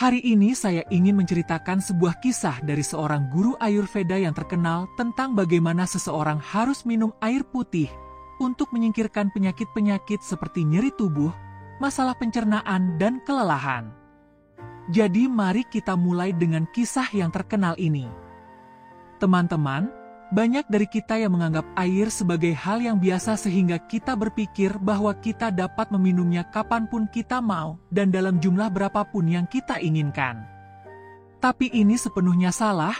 Hari ini saya ingin menceritakan sebuah kisah dari seorang guru Ayurveda yang terkenal tentang bagaimana seseorang harus minum air putih untuk menyingkirkan penyakit-penyakit seperti nyeri tubuh, masalah pencernaan, dan kelelahan. Jadi mari kita mulai dengan kisah yang terkenal ini. Teman-teman, banyak dari kita yang menganggap air sebagai hal yang biasa sehingga kita berpikir bahwa kita dapat meminumnya kapanpun kita mau dan dalam jumlah berapapun yang kita inginkan. Tapi ini sepenuhnya salah,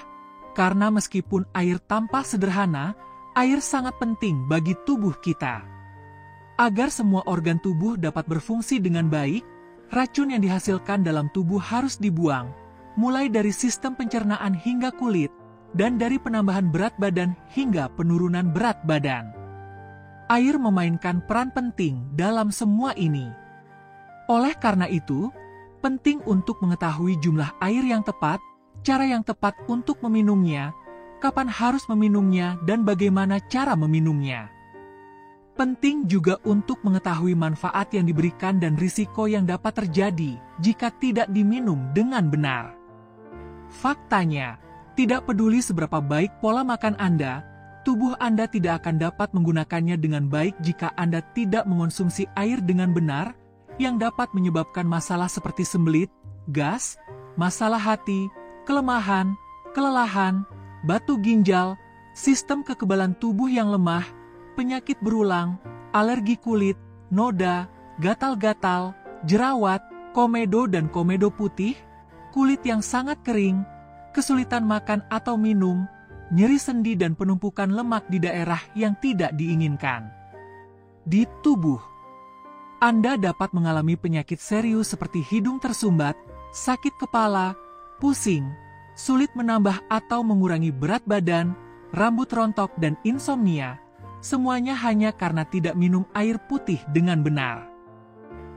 karena meskipun air tampak sederhana, air sangat penting bagi tubuh kita. Agar semua organ tubuh dapat berfungsi dengan baik, racun yang dihasilkan dalam tubuh harus dibuang, mulai dari sistem pencernaan hingga kulit, dan dari penambahan berat badan hingga penurunan berat badan. Air memainkan peran penting dalam semua ini. Oleh karena itu, penting untuk mengetahui jumlah air yang tepat, cara yang tepat untuk meminumnya, kapan harus meminumnya, dan bagaimana cara meminumnya. Penting juga untuk mengetahui manfaat yang diberikan dan risiko yang dapat terjadi jika tidak diminum dengan benar. Faktanya, tidak peduli seberapa baik pola makan Anda, tubuh Anda tidak akan dapat menggunakannya dengan baik jika Anda tidak mengonsumsi air dengan benar, yang dapat menyebabkan masalah seperti sembelit, gas, masalah hati, kelemahan, kelelahan, batu ginjal, sistem kekebalan tubuh yang lemah, penyakit berulang, alergi kulit, noda, gatal-gatal, jerawat, komedo dan komedo putih, kulit yang sangat kering, kesulitan makan atau minum, nyeri sendi dan penumpukan lemak di daerah yang tidak diinginkan. Di tubuh, Anda dapat mengalami penyakit serius seperti hidung tersumbat, sakit kepala, pusing, sulit menambah atau mengurangi berat badan, rambut rontok dan insomnia, semuanya hanya karena tidak minum air putih dengan benar.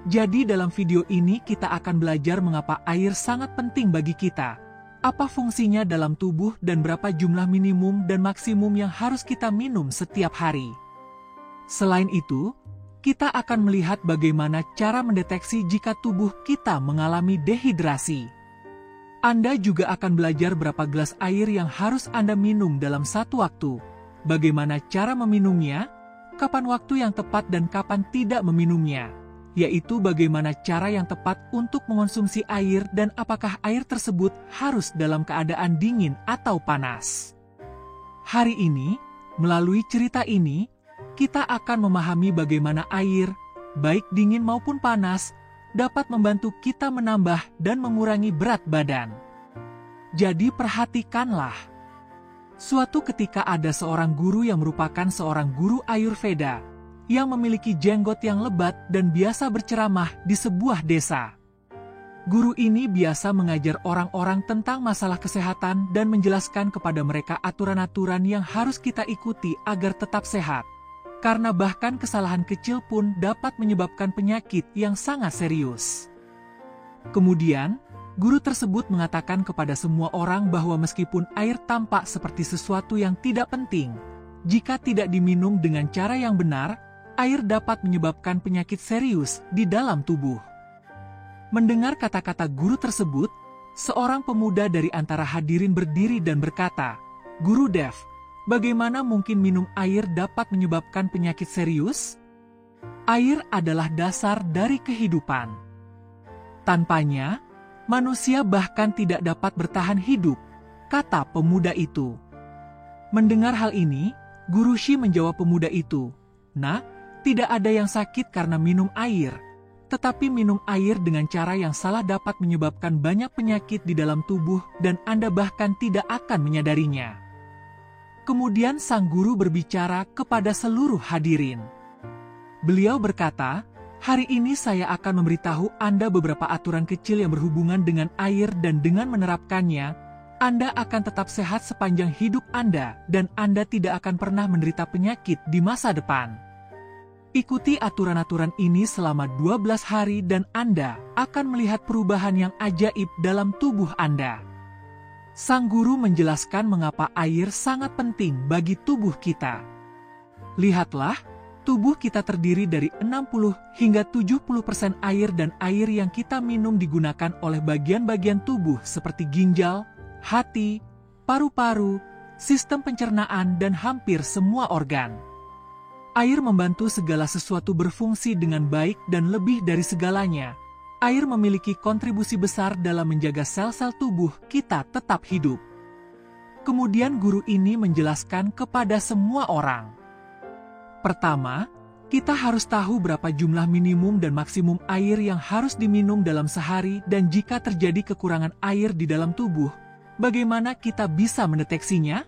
Jadi dalam video ini kita akan belajar mengapa air sangat penting bagi kita, apa fungsinya dalam tubuh dan berapa jumlah minimum dan maksimum yang harus kita minum setiap hari. Selain itu, kita akan melihat bagaimana cara mendeteksi jika tubuh kita mengalami dehidrasi. Anda juga akan belajar berapa gelas air yang harus Anda minum dalam satu waktu, bagaimana cara meminumnya, kapan waktu yang tepat dan kapan tidak meminumnya, yaitu bagaimana cara yang tepat untuk mengonsumsi air dan apakah air tersebut harus dalam keadaan dingin atau panas. Hari ini, melalui cerita ini, kita akan memahami bagaimana air, baik dingin maupun panas, dapat membantu kita menambah dan mengurangi berat badan. Jadi perhatikanlah. Suatu ketika ada seorang guru yang merupakan seorang guru Ayurveda, yang memiliki jenggot yang lebat dan biasa berceramah di sebuah desa. Guru ini biasa mengajar orang-orang tentang masalah kesehatan dan menjelaskan kepada mereka aturan-aturan yang harus kita ikuti agar tetap sehat. Karena bahkan kesalahan kecil pun dapat menyebabkan penyakit yang sangat serius. Kemudian, guru tersebut mengatakan kepada semua orang bahwa meskipun air tampak seperti sesuatu yang tidak penting, jika tidak diminum dengan cara yang benar, air dapat menyebabkan penyakit serius di dalam tubuh. Mendengar kata-kata guru tersebut, seorang pemuda dari antara hadirin berdiri dan berkata, "Guru Dev, bagaimana mungkin minum air dapat menyebabkan penyakit serius? Air adalah dasar dari kehidupan. Tanpanya, manusia bahkan tidak dapat bertahan hidup," kata pemuda itu. Mendengar hal ini, Guru Shi menjawab pemuda itu, "Nak, tidak ada yang sakit karena minum air, tetapi minum air dengan cara yang salah dapat menyebabkan banyak penyakit di dalam tubuh dan Anda bahkan tidak akan menyadarinya." Kemudian sang guru berbicara kepada seluruh hadirin. Beliau berkata, "Hari ini saya akan memberitahu Anda beberapa aturan kecil yang berhubungan dengan air dan dengan menerapkannya, Anda akan tetap sehat sepanjang hidup Anda dan Anda tidak akan pernah menderita penyakit di masa depan. Ikuti aturan-aturan ini selama 12 hari dan Anda akan melihat perubahan yang ajaib dalam tubuh Anda." Sang guru menjelaskan mengapa air sangat penting bagi tubuh kita. Lihatlah, Tubuh kita terdiri dari 60 hingga 70% air dan air yang kita minum digunakan oleh bagian-bagian tubuh seperti ginjal, hati, paru-paru, sistem pencernaan dan hampir semua organ. Air membantu segala sesuatu berfungsi dengan baik dan lebih dari segalanya. Air memiliki kontribusi besar dalam menjaga sel-sel tubuh kita tetap hidup. Kemudian guru ini menjelaskan kepada semua orang. Pertama, kita harus tahu berapa jumlah minimum dan maksimum air yang harus diminum dalam sehari dan jika terjadi kekurangan air di dalam tubuh, bagaimana kita bisa mendeteksinya?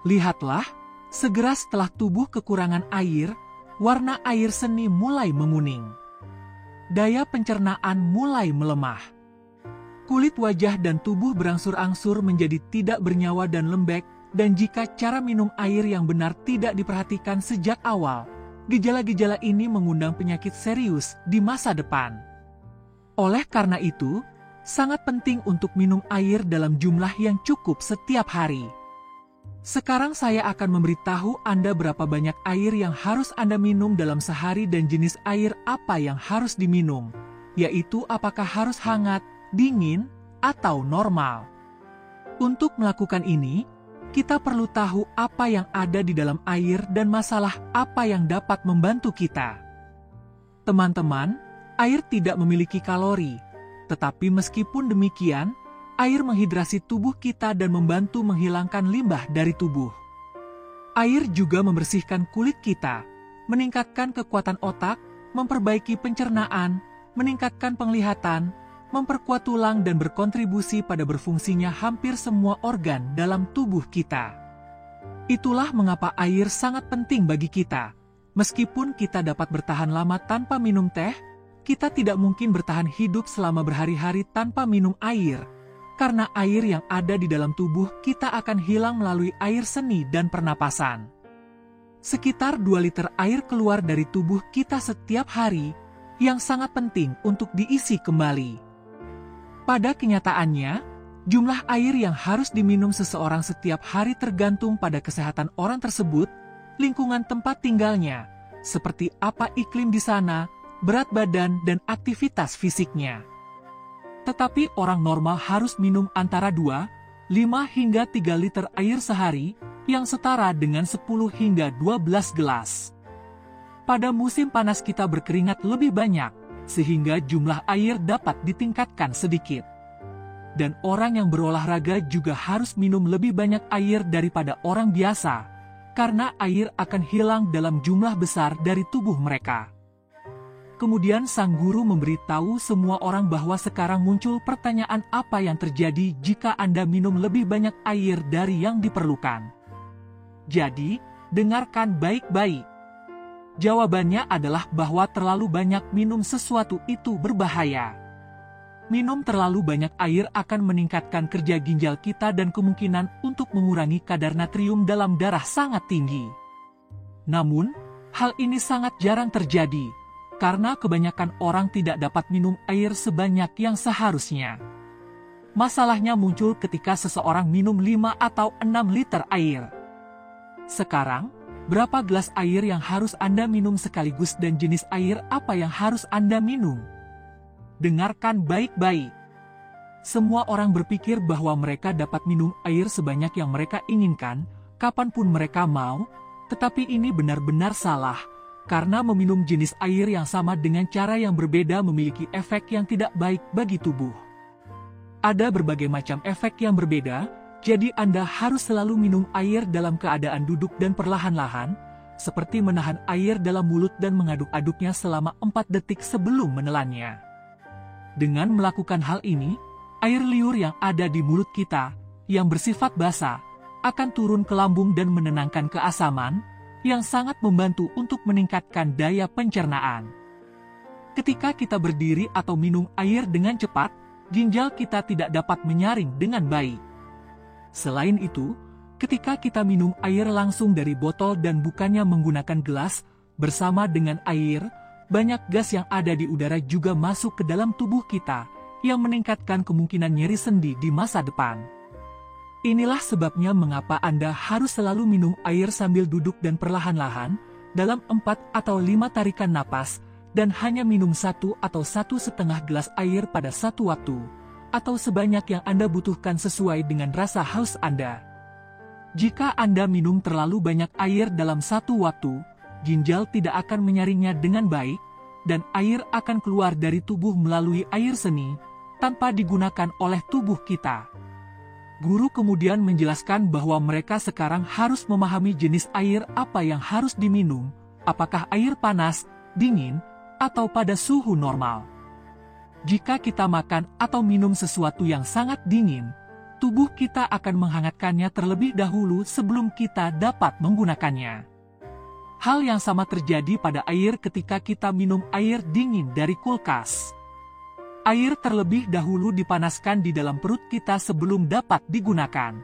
Lihatlah, segera setelah tubuh kekurangan air, warna air seni mulai menguning. Daya pencernaan mulai melemah. Kulit wajah dan tubuh berangsur-angsur menjadi tidak bernyawa dan lembek, dan jika cara minum air yang benar tidak diperhatikan sejak awal, gejala-gejala ini mengundang penyakit serius di masa depan. Oleh karena itu, sangat penting untuk minum air dalam jumlah yang cukup setiap hari. Sekarang saya akan memberitahu Anda berapa banyak air yang harus Anda minum dalam sehari dan jenis air apa yang harus diminum, yaitu apakah harus hangat, dingin, atau normal. Untuk melakukan ini, kita perlu tahu apa yang ada di dalam air dan masalah apa yang dapat membantu kita. Teman-teman, air tidak memiliki kalori, tetapi meskipun demikian, air menghidrasi tubuh kita dan membantu menghilangkan limbah dari tubuh. Air juga membersihkan kulit kita, meningkatkan kekuatan otak, memperbaiki pencernaan, meningkatkan penglihatan, memperkuat tulang dan berkontribusi pada berfungsinya hampir semua organ dalam tubuh kita. Itulah mengapa air sangat penting bagi kita. Meskipun kita dapat bertahan lama tanpa minum teh, kita tidak mungkin bertahan hidup selama berhari-hari tanpa minum air. Karena air yang ada di dalam tubuh kita akan hilang melalui air seni dan pernapasan. Sekitar 2 liter air keluar dari tubuh kita setiap hari, yang sangat penting untuk diisi kembali. Pada kenyataannya, jumlah air yang harus diminum seseorang setiap hari tergantung pada kesehatan orang tersebut, lingkungan tempat tinggalnya, seperti apa iklim di sana, berat badan, dan aktivitas fisiknya. Tetapi orang normal harus minum antara 2, 5 hingga 3 liter air sehari, yang setara dengan 10 hingga 12 gelas. Pada musim panas kita berkeringat lebih banyak, sehingga jumlah air dapat ditingkatkan sedikit. Dan orang yang berolahraga juga harus minum lebih banyak air daripada orang biasa, karena air akan hilang dalam jumlah besar dari tubuh mereka. Kemudian sang guru memberitahu semua orang bahwa sekarang muncul pertanyaan apa yang terjadi jika Anda minum lebih banyak air dari yang diperlukan. Jadi, dengarkan baik-baik. Jawabannya adalah bahwa terlalu banyak minum sesuatu itu berbahaya. Minum terlalu banyak air akan meningkatkan kerja ginjal kita dan kemungkinan untuk mengurangi kadar natrium dalam darah sangat tinggi. Namun, hal ini sangat jarang terjadi, karena kebanyakan orang tidak dapat minum air sebanyak yang seharusnya. Masalahnya muncul ketika seseorang minum 5 atau 6 liter air. Sekarang, berapa gelas air yang harus Anda minum sekaligus dan jenis air apa yang harus Anda minum? Dengarkan baik-baik. Semua orang berpikir bahwa mereka dapat minum air sebanyak yang mereka inginkan, kapanpun mereka mau, tetapi ini benar-benar salah, karena meminum jenis air yang sama dengan cara yang berbeda memiliki efek yang tidak baik bagi tubuh. Ada berbagai macam efek yang berbeda, jadi Anda harus selalu minum air dalam keadaan duduk dan perlahan-lahan, seperti menahan air dalam mulut dan mengaduk-aduknya selama 4 detik sebelum menelannya. Dengan melakukan hal ini, air liur yang ada di mulut kita, yang bersifat basa, akan turun ke lambung dan menenangkan keasaman, yang sangat membantu untuk meningkatkan daya pencernaan. Ketika kita berdiri atau minum air dengan cepat, ginjal kita tidak dapat menyaring dengan baik. Selain itu, ketika kita minum air langsung dari botol dan bukannya menggunakan gelas, bersama dengan air, banyak gas yang ada di udara juga masuk ke dalam tubuh kita, yang meningkatkan kemungkinan nyeri sendi di masa depan. Inilah sebabnya mengapa Anda harus selalu minum air sambil duduk dan perlahan-lahan, dalam 4 atau 5 tarikan napas dan hanya minum 1 atau 1,5 gelas air pada satu waktu, atau sebanyak yang Anda butuhkan sesuai dengan rasa haus Anda. Jika Anda minum terlalu banyak air dalam satu waktu, ginjal tidak akan menyaringnya dengan baik, dan air akan keluar dari tubuh melalui air seni, tanpa digunakan oleh tubuh kita. Guru kemudian menjelaskan bahwa mereka sekarang harus memahami jenis air apa yang harus diminum, apakah air panas, dingin, atau pada suhu normal. Jika kita makan atau minum sesuatu yang sangat dingin, tubuh kita akan menghangatkannya terlebih dahulu sebelum kita dapat menggunakannya. Hal yang sama terjadi pada air ketika kita minum air dingin dari kulkas. Air terlebih dahulu dipanaskan di dalam perut kita sebelum dapat digunakan.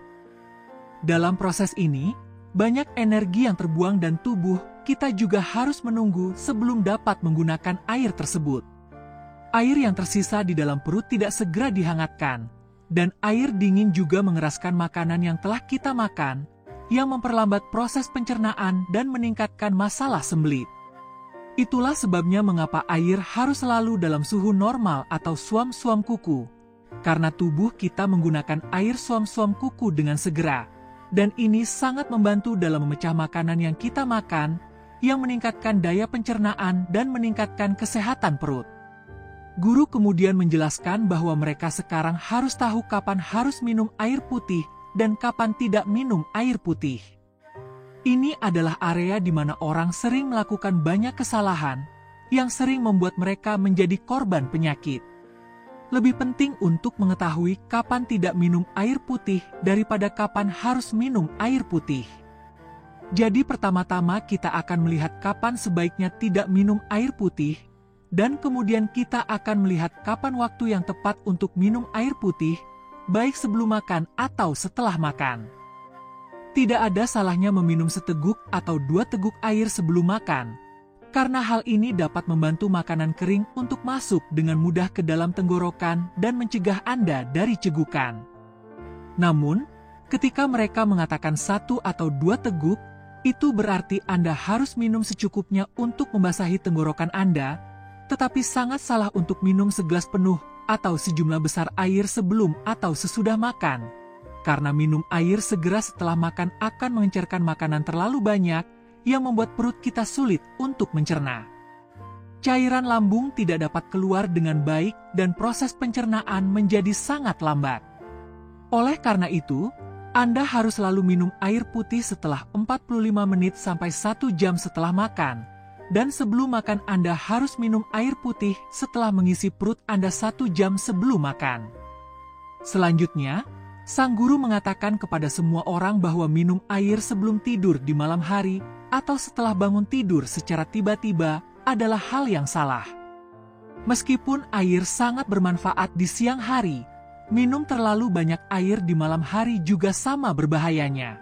Dalam proses ini, banyak energi yang terbuang dan tubuh kita juga harus menunggu sebelum dapat menggunakan air tersebut. Air yang tersisa di dalam perut tidak segera dihangatkan, dan air dingin juga mengeraskan makanan yang telah kita makan, yang memperlambat proses pencernaan dan meningkatkan masalah sembelit. Itulah sebabnya mengapa air harus selalu dalam suhu normal atau suam-suam kuku, karena tubuh kita menggunakan air suam-suam kuku dengan segera, dan ini sangat membantu dalam memecah makanan yang kita makan, yang meningkatkan daya pencernaan dan meningkatkan kesehatan perut. Guru kemudian menjelaskan bahwa mereka sekarang harus tahu kapan harus minum air putih dan kapan tidak minum air putih. Ini adalah area di mana orang sering melakukan banyak kesalahan yang sering membuat mereka menjadi korban penyakit. Lebih penting untuk mengetahui kapan tidak minum air putih daripada kapan harus minum air putih. Jadi pertama-tama kita akan melihat kapan sebaiknya tidak minum air putih, dan kemudian kita akan melihat kapan waktu yang tepat untuk minum air putih, baik sebelum makan atau setelah makan. Tidak ada salahnya meminum seteguk atau 2 teguk air sebelum makan, karena hal ini dapat membantu makanan kering untuk masuk dengan mudah ke dalam tenggorokan dan mencegah Anda dari cegukan. Namun, ketika mereka mengatakan 1 atau 2 teguk, itu berarti Anda harus minum secukupnya untuk membasahi tenggorokan Anda, tetapi sangat salah untuk minum segelas penuh atau sejumlah besar air sebelum atau sesudah makan. Karena minum air segera setelah makan akan mengencerkan makanan terlalu banyak yang membuat perut kita sulit untuk mencerna. Cairan lambung tidak dapat keluar dengan baik dan proses pencernaan menjadi sangat lambat. Oleh karena itu, Anda harus selalu minum air putih setelah 45 menit sampai 1 jam setelah makan, dan sebelum makan Anda harus minum air putih setelah mengisi perut Anda 1 jam sebelum makan. Selanjutnya, sang guru mengatakan kepada semua orang bahwa minum air sebelum tidur di malam hari atau setelah bangun tidur secara tiba-tiba adalah hal yang salah. Meskipun air sangat bermanfaat di siang hari, minum terlalu banyak air di malam hari juga sama berbahayanya.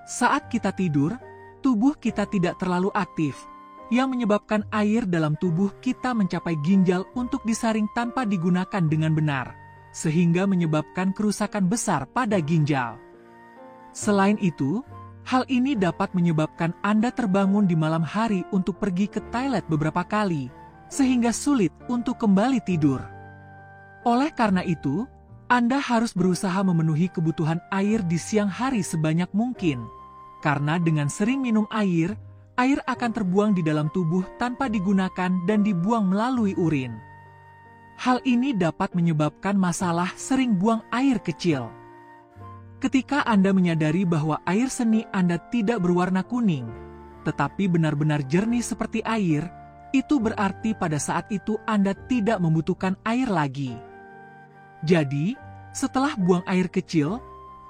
Saat kita tidur, tubuh kita tidak terlalu aktif, yang menyebabkan air dalam tubuh kita mencapai ginjal untuk disaring tanpa digunakan dengan benar, sehingga menyebabkan kerusakan besar pada ginjal. Selain itu, hal ini dapat menyebabkan Anda terbangun di malam hari untuk pergi ke toilet beberapa kali, sehingga sulit untuk kembali tidur. Oleh karena itu, Anda harus berusaha memenuhi kebutuhan air di siang hari sebanyak mungkin, karena dengan sering minum air, air akan terbuang di dalam tubuh tanpa digunakan dan dibuang melalui urin. Hal ini dapat menyebabkan masalah sering buang air kecil. Ketika Anda menyadari bahwa air seni Anda tidak berwarna kuning, tetapi benar-benar jernih seperti air, itu berarti pada saat itu Anda tidak membutuhkan air lagi. Jadi, setelah buang air kecil,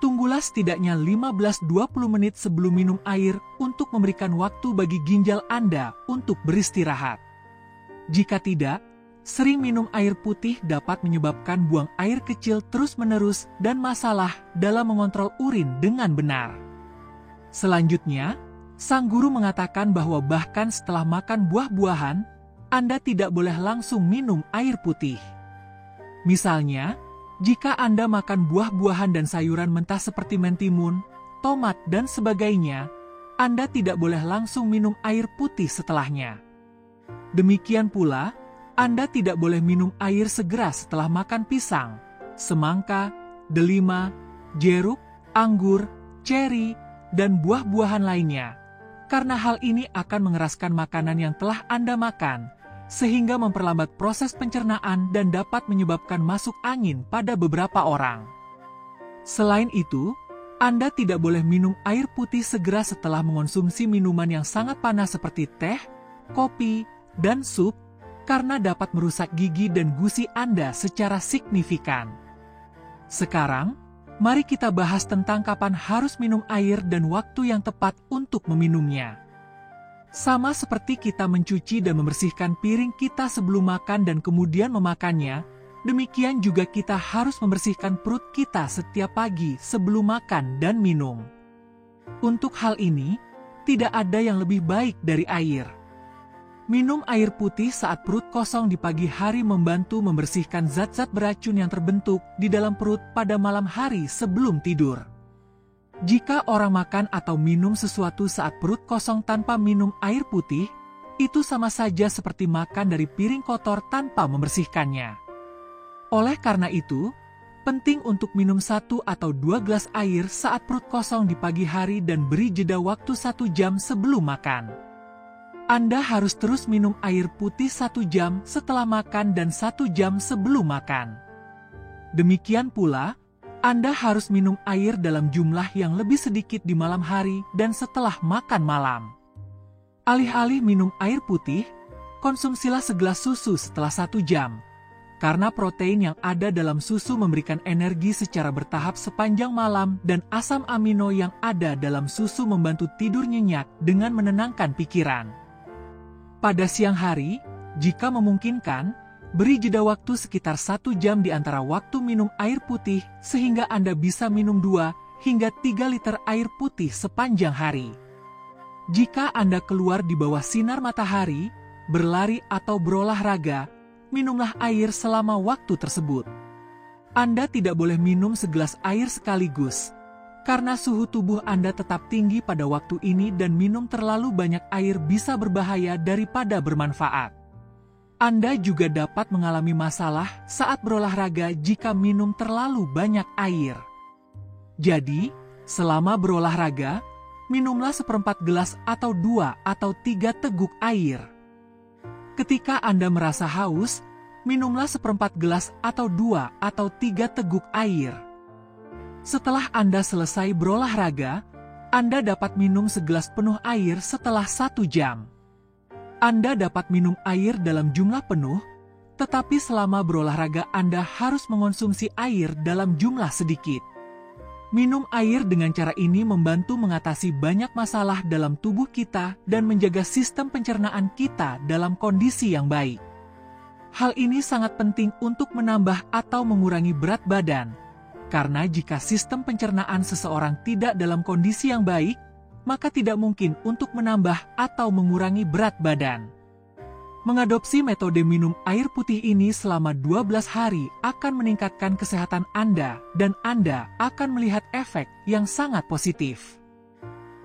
tunggulah setidaknya 15-20 menit sebelum minum air untuk memberikan waktu bagi ginjal Anda untuk beristirahat. Jika tidak, sering minum air putih dapat menyebabkan buang air kecil terus-menerus dan masalah dalam mengontrol urin dengan benar. Selanjutnya, sang guru mengatakan bahwa bahkan setelah makan buah-buahan, Anda tidak boleh langsung minum air putih. Misalnya, jika Anda makan buah-buahan dan sayuran mentah seperti mentimun, tomat, dan sebagainya, Anda tidak boleh langsung minum air putih setelahnya. Demikian pula, Anda tidak boleh minum air segera setelah makan pisang, semangka, delima, jeruk, anggur, ceri, dan buah-buahan lainnya, karena hal ini akan mengeraskan makanan yang telah Anda makan, sehingga memperlambat proses pencernaan dan dapat menyebabkan masuk angin pada beberapa orang. Selain itu, Anda tidak boleh minum air putih segera setelah mengonsumsi minuman yang sangat panas seperti teh, kopi, dan sup, karena dapat merusak gigi dan gusi Anda secara signifikan. Sekarang, mari kita bahas tentang kapan harus minum air dan waktu yang tepat untuk meminumnya. Sama seperti kita mencuci dan membersihkan piring kita sebelum makan dan kemudian memakannya, demikian juga kita harus membersihkan perut kita setiap pagi sebelum makan dan minum. Untuk hal ini, tidak ada yang lebih baik dari air. Minum air putih saat perut kosong di pagi hari membantu membersihkan zat-zat beracun yang terbentuk di dalam perut pada malam hari sebelum tidur. Jika orang makan atau minum sesuatu saat perut kosong tanpa minum air putih, itu sama saja seperti makan dari piring kotor tanpa membersihkannya. Oleh karena itu, penting untuk minum 1 atau 2 gelas air saat perut kosong di pagi hari dan beri jeda waktu 1 jam sebelum makan. Anda harus terus minum air putih 1 jam setelah makan dan 1 jam sebelum makan. Demikian pula, Anda harus minum air dalam jumlah yang lebih sedikit di malam hari dan setelah makan malam. Alih-alih minum air putih, konsumsilah segelas susu setelah 1 jam. Karena protein yang ada dalam susu memberikan energi secara bertahap sepanjang malam dan asam amino yang ada dalam susu membantu tidur nyenyak dengan menenangkan pikiran. Pada siang hari, jika memungkinkan, beri jeda waktu sekitar 1 jam di antara waktu minum air putih sehingga Anda bisa minum 2 hingga 3 liter air putih sepanjang hari. Jika Anda keluar di bawah sinar matahari, berlari atau berolahraga, minumlah air selama waktu tersebut. Anda tidak boleh minum segelas air sekaligus, karena suhu tubuh Anda tetap tinggi pada waktu ini dan minum terlalu banyak air bisa berbahaya daripada bermanfaat. Anda juga dapat mengalami masalah saat berolahraga jika minum terlalu banyak air. Jadi, selama berolahraga, minumlah 1/4 gelas atau 2 atau 3 teguk air. Ketika Anda merasa haus, minumlah 1/4 gelas atau 2 atau 3 teguk air. Setelah Anda selesai berolahraga, Anda dapat minum segelas penuh air setelah 1 jam. Anda dapat minum air dalam jumlah penuh, tetapi selama berolahraga Anda harus mengonsumsi air dalam jumlah sedikit. Minum air dengan cara ini membantu mengatasi banyak masalah dalam tubuh kita dan menjaga sistem pencernaan kita dalam kondisi yang baik. Hal ini sangat penting untuk menambah atau mengurangi berat badan, karena jika sistem pencernaan seseorang tidak dalam kondisi yang baik, maka tidak mungkin untuk menambah atau mengurangi berat badan. Mengadopsi metode minum air putih ini selama 12 hari akan meningkatkan kesehatan Anda dan Anda akan melihat efek yang sangat positif.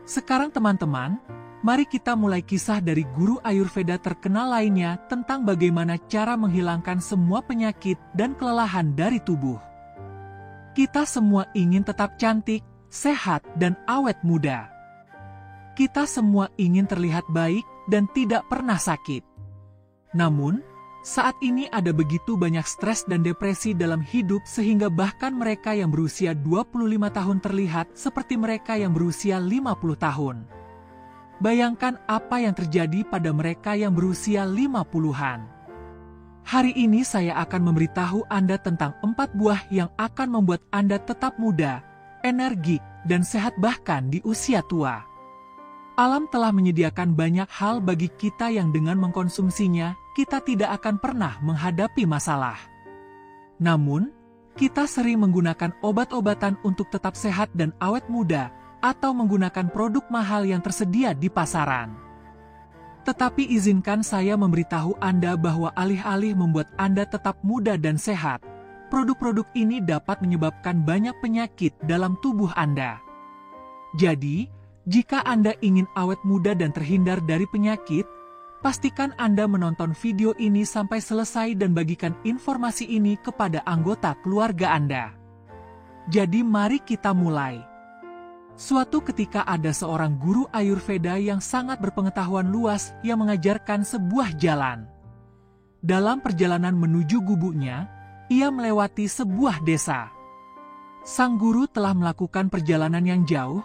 Sekarang teman-teman, mari kita mulai kisah dari guru Ayurveda terkenal lainnya tentang bagaimana cara menghilangkan semua penyakit dan kelelahan dari tubuh. Kita semua ingin tetap cantik, sehat, dan awet muda. Kita semua ingin terlihat baik dan tidak pernah sakit. Namun, saat ini ada begitu banyak stres dan depresi dalam hidup sehingga bahkan mereka yang berusia 25 tahun terlihat seperti mereka yang berusia 50 tahun. Bayangkan apa yang terjadi pada mereka yang berusia 50-an. Hari ini saya akan memberitahu Anda tentang 4 buah yang akan membuat Anda tetap muda, energik, dan sehat bahkan di usia tua. Alam telah menyediakan banyak hal bagi kita yang dengan mengkonsumsinya, kita tidak akan pernah menghadapi masalah. Namun, kita sering menggunakan obat-obatan untuk tetap sehat dan awet muda, atau menggunakan produk mahal yang tersedia di pasaran. Tetapi izinkan saya memberitahu Anda bahwa alih-alih membuat Anda tetap muda dan sehat, produk-produk ini dapat menyebabkan banyak penyakit dalam tubuh Anda. Jadi, Jika Anda ingin awet muda dan terhindar dari penyakit, pastikan Anda menonton video ini sampai selesai dan bagikan informasi ini kepada anggota keluarga Anda. Jadi mari kita mulai. Suatu ketika ada seorang guru Ayurveda yang sangat berpengetahuan luas yang mengajarkan sebuah jalan. Dalam perjalanan menuju gubuknya, ia melewati sebuah desa. Sang guru telah melakukan perjalanan yang jauh,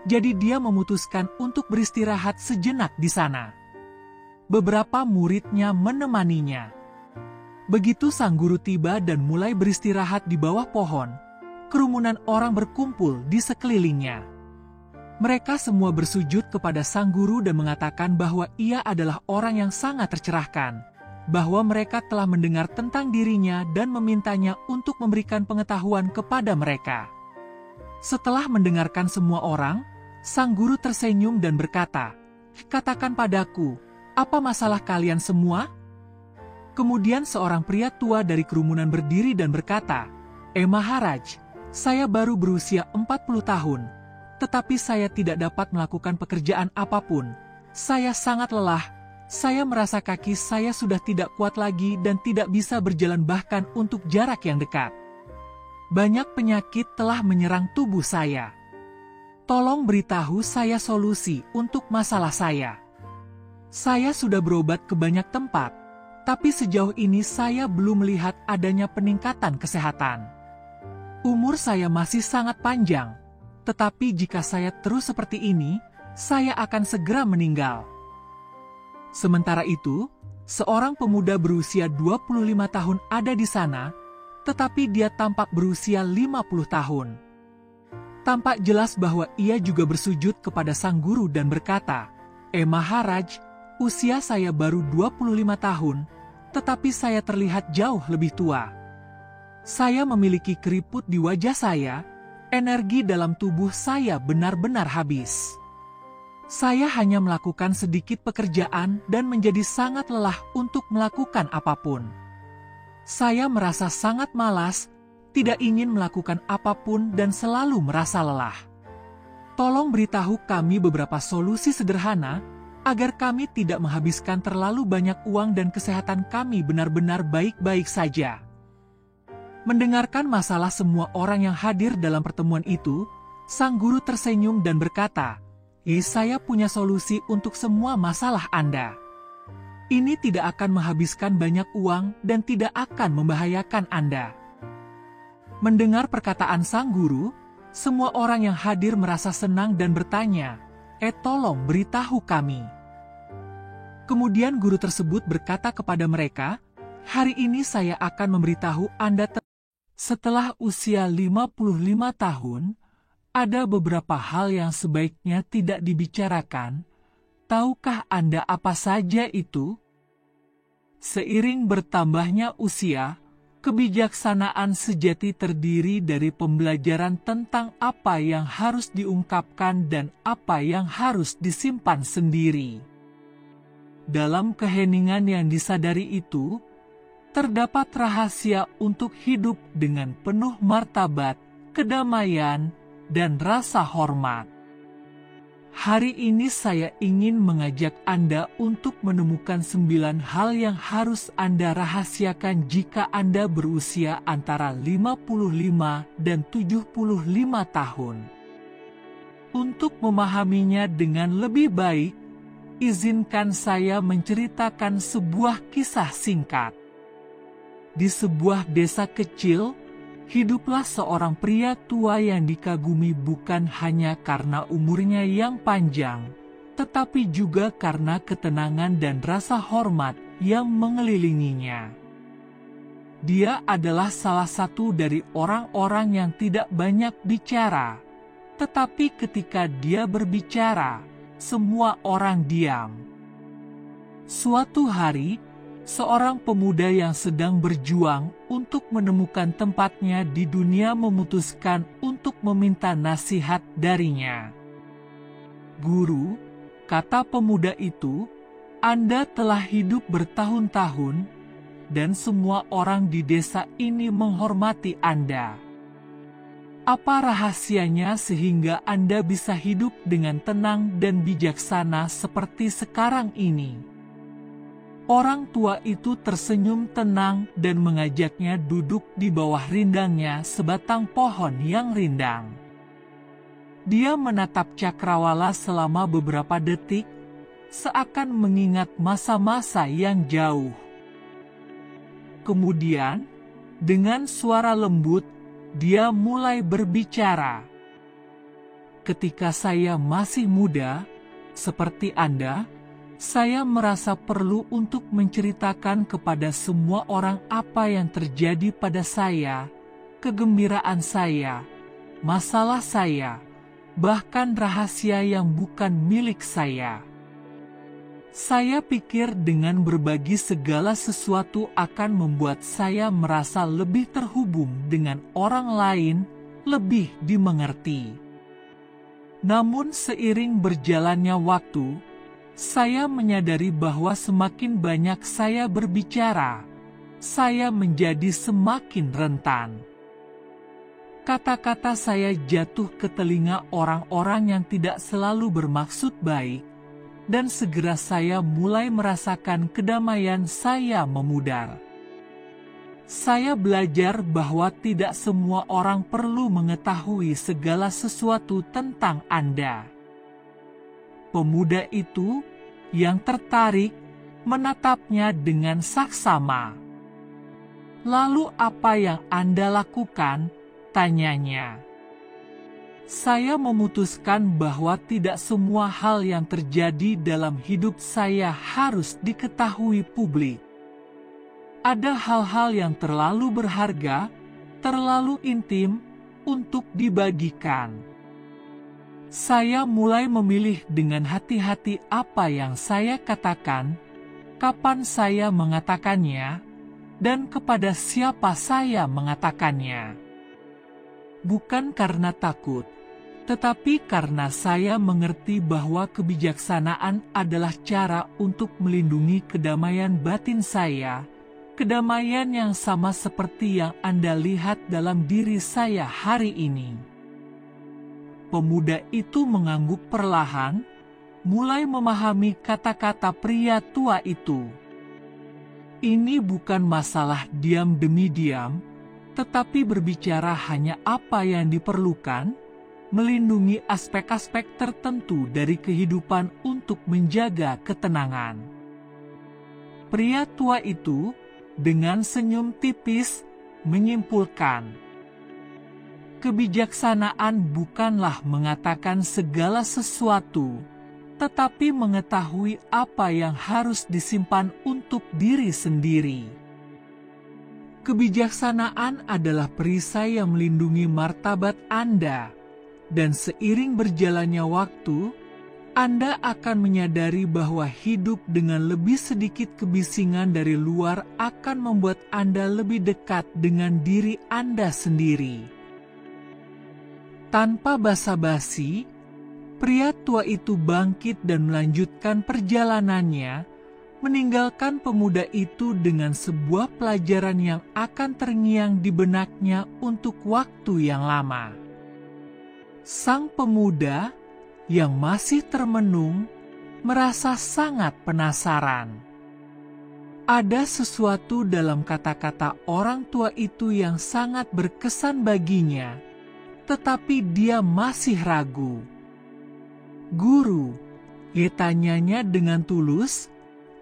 jadi dia memutuskan untuk beristirahat sejenak di sana. Beberapa muridnya menemaninya. Begitu sang guru tiba dan mulai beristirahat di bawah pohon, kerumunan orang berkumpul di sekelilingnya. Mereka semua bersujud kepada sang guru dan mengatakan bahwa ia adalah orang yang sangat tercerahkan, bahwa mereka telah mendengar tentang dirinya dan memintanya untuk memberikan pengetahuan kepada mereka. Setelah mendengarkan semua orang, sang guru tersenyum dan berkata, "Katakan padaku, apa masalah kalian semua?" Kemudian seorang pria tua dari kerumunan berdiri dan berkata, Maharaj, saya baru berusia 40 tahun, tetapi saya tidak dapat melakukan pekerjaan apapun. Saya sangat lelah, saya merasa kaki saya sudah tidak kuat lagi dan tidak bisa berjalan bahkan untuk jarak yang dekat. Banyak penyakit telah menyerang tubuh saya. Tolong beritahu saya solusi untuk masalah saya. Saya sudah berobat ke banyak tempat, tapi sejauh ini saya belum melihat adanya peningkatan kesehatan. Umur saya masih sangat panjang, tetapi jika saya terus seperti ini, saya akan segera meninggal. Sementara itu, seorang pemuda berusia 25 tahun ada di sana, tetapi dia tampak berusia 50 tahun. Tampak jelas bahwa ia juga bersujud kepada sang guru dan berkata, Maharaj, usia saya baru 25 tahun, tetapi saya terlihat jauh lebih tua. Saya memiliki keriput di wajah saya, energi dalam tubuh saya benar-benar habis. Saya hanya melakukan sedikit pekerjaan dan menjadi sangat lelah untuk melakukan apapun. Saya merasa sangat malas, tidak ingin melakukan apapun dan selalu merasa lelah. Tolong beritahu kami beberapa solusi sederhana, agar kami tidak menghabiskan terlalu banyak uang dan kesehatan kami benar-benar baik-baik saja. Mendengarkan masalah semua orang yang hadir dalam pertemuan itu, sang guru tersenyum dan berkata, saya punya solusi untuk semua masalah Anda. Ini tidak akan menghabiskan banyak uang dan tidak akan membahayakan Anda. Mendengar perkataan sang guru, semua orang yang hadir merasa senang dan bertanya, tolong beritahu kami. Kemudian guru tersebut berkata kepada mereka, hari ini saya akan memberitahu Anda setelah usia 55 tahun, ada beberapa hal yang sebaiknya tidak dibicarakan. Tahukah Anda apa saja itu? Seiring bertambahnya usia, kebijaksanaan sejati terdiri dari pembelajaran tentang apa yang harus diungkapkan dan apa yang harus disimpan sendiri. Dalam keheningan yang disadari itu, terdapat rahasia untuk hidup dengan penuh martabat, kedamaian, dan rasa hormat. Hari ini saya ingin mengajak Anda untuk menemukan 9 hal yang harus Anda rahasiakan jika Anda berusia antara 55 dan 75 tahun. Untuk memahaminya dengan lebih baik, izinkan saya menceritakan sebuah kisah singkat. Di sebuah desa kecil, hiduplah seorang pria tua yang dikagumi bukan hanya karena umurnya yang panjang, tetapi juga karena ketenangan dan rasa hormat yang mengelilinginya. Dia adalah salah satu dari orang-orang yang tidak banyak bicara, tetapi ketika dia berbicara, semua orang diam. Suatu hari, seorang pemuda yang sedang berjuang untuk menemukan tempatnya di dunia memutuskan untuk meminta nasihat darinya. Guru, kata pemuda itu, Anda telah hidup bertahun-tahun, dan semua orang di desa ini menghormati Anda. Apa rahasianya sehingga Anda bisa hidup dengan tenang dan bijaksana seperti sekarang ini?" Orang tua itu tersenyum tenang dan mengajaknya duduk di bawah rindangnya sebatang pohon yang rindang. Dia menatap cakrawala selama beberapa detik, seakan mengingat masa-masa yang jauh. Kemudian, dengan suara lembut, dia mulai berbicara. "Ketika saya masih muda, seperti Anda, saya merasa perlu untuk menceritakan kepada semua orang apa yang terjadi pada saya, kegembiraan saya, masalah saya, bahkan rahasia yang bukan milik saya. Saya pikir dengan berbagi segala sesuatu akan membuat saya merasa lebih terhubung dengan orang lain, lebih dimengerti. Namun seiring berjalannya waktu, saya menyadari bahwa semakin banyak saya berbicara, saya menjadi semakin rentan. Kata-kata saya jatuh ke telinga orang-orang yang tidak selalu bermaksud baik, dan segera saya mulai merasakan kedamaian saya memudar. Saya belajar bahwa tidak semua orang perlu mengetahui segala sesuatu tentang Anda." Pemuda itu yang tertarik menatapnya dengan saksama. "Lalu apa yang Anda lakukan?" tanyanya. "Saya memutuskan bahwa tidak semua hal yang terjadi dalam hidup saya harus diketahui publik. Ada hal-hal yang terlalu berharga, terlalu intim untuk dibagikan. Saya mulai memilih dengan hati-hati apa yang saya katakan, kapan saya mengatakannya, dan kepada siapa saya mengatakannya. Bukan karena takut, tetapi karena saya mengerti bahwa kebijaksanaan adalah cara untuk melindungi kedamaian batin saya, kedamaian yang sama seperti yang Anda lihat dalam diri saya hari ini." Pemuda itu mengangguk perlahan, mulai memahami kata-kata pria tua itu. Ini bukan masalah diam demi diam, tetapi berbicara hanya apa yang diperlukan, melindungi aspek-aspek tertentu dari kehidupan untuk menjaga ketenangan. Pria tua itu, dengan senyum tipis, menyimpulkan, "Kebijaksanaan bukanlah mengatakan segala sesuatu, tetapi mengetahui apa yang harus disimpan untuk diri sendiri." Kebijaksanaan adalah perisai yang melindungi martabat Anda. Dan seiring berjalannya waktu, Anda akan menyadari bahwa hidup dengan lebih sedikit kebisingan dari luar akan membuat Anda lebih dekat dengan diri Anda sendiri. Tanpa basa-basi, pria tua itu bangkit dan melanjutkan perjalanannya, meninggalkan pemuda itu dengan sebuah pelajaran yang akan terngiang di benaknya untuk waktu yang lama. Sang pemuda yang masih termenung merasa sangat penasaran. Ada sesuatu dalam kata-kata orang tua itu yang sangat berkesan baginya, tetapi dia masih ragu. "Guru," tanyanya dengan tulus,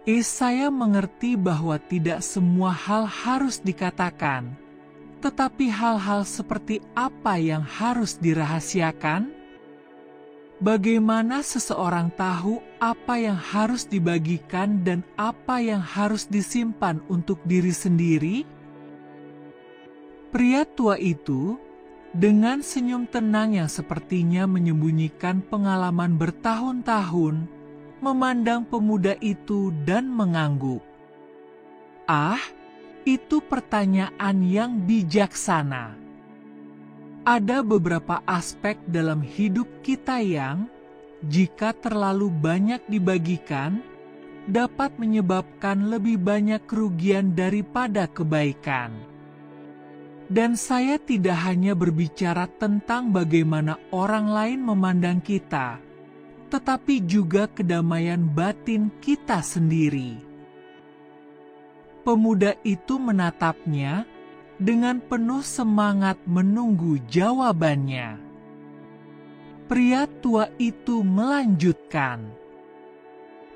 "saya mengerti bahwa tidak semua hal harus dikatakan, tetapi hal-hal seperti apa yang harus dirahasiakan? Bagaimana seseorang tahu apa yang harus dibagikan dan apa yang harus disimpan untuk diri sendiri?" Pria tua itu, dengan senyum tenang yang sepertinya menyembunyikan pengalaman bertahun-tahun, memandang pemuda itu dan mengangguk. "Ah, itu pertanyaan yang bijaksana. Ada beberapa aspek dalam hidup kita yang, jika terlalu banyak dibagikan, dapat menyebabkan lebih banyak kerugian daripada kebaikan. Dan saya tidak hanya berbicara tentang bagaimana orang lain memandang kita, tetapi juga kedamaian batin kita sendiri. Pemuda itu menatapnya dengan penuh semangat menunggu jawabannya. Pria tua itu melanjutkan,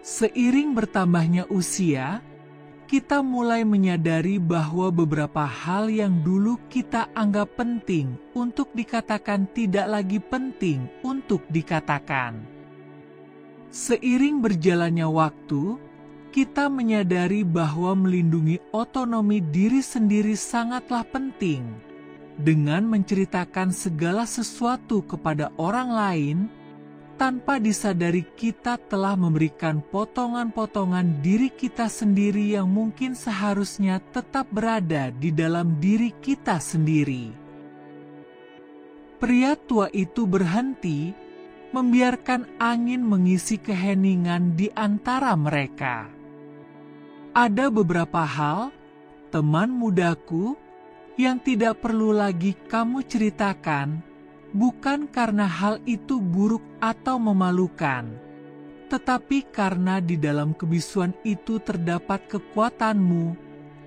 "Seiring bertambahnya usia, kita mulai menyadari bahwa beberapa hal yang dulu kita anggap penting untuk dikatakan tidak lagi penting untuk dikatakan. Seiring berjalannya waktu, kita menyadari bahwa melindungi otonomi diri sendiri sangatlah penting. Dengan menceritakan segala sesuatu kepada orang lain, tanpa disadari kita telah memberikan potongan-potongan diri kita sendiri yang mungkin seharusnya tetap berada di dalam diri kita sendiri." Pria tua itu berhenti, membiarkan angin mengisi keheningan di antara mereka. "Ada beberapa hal, teman mudaku, yang tidak perlu lagi kamu ceritakan, bukan karena hal itu buruk atau memalukan, tetapi karena di dalam kebisuan itu terdapat kekuatanmu,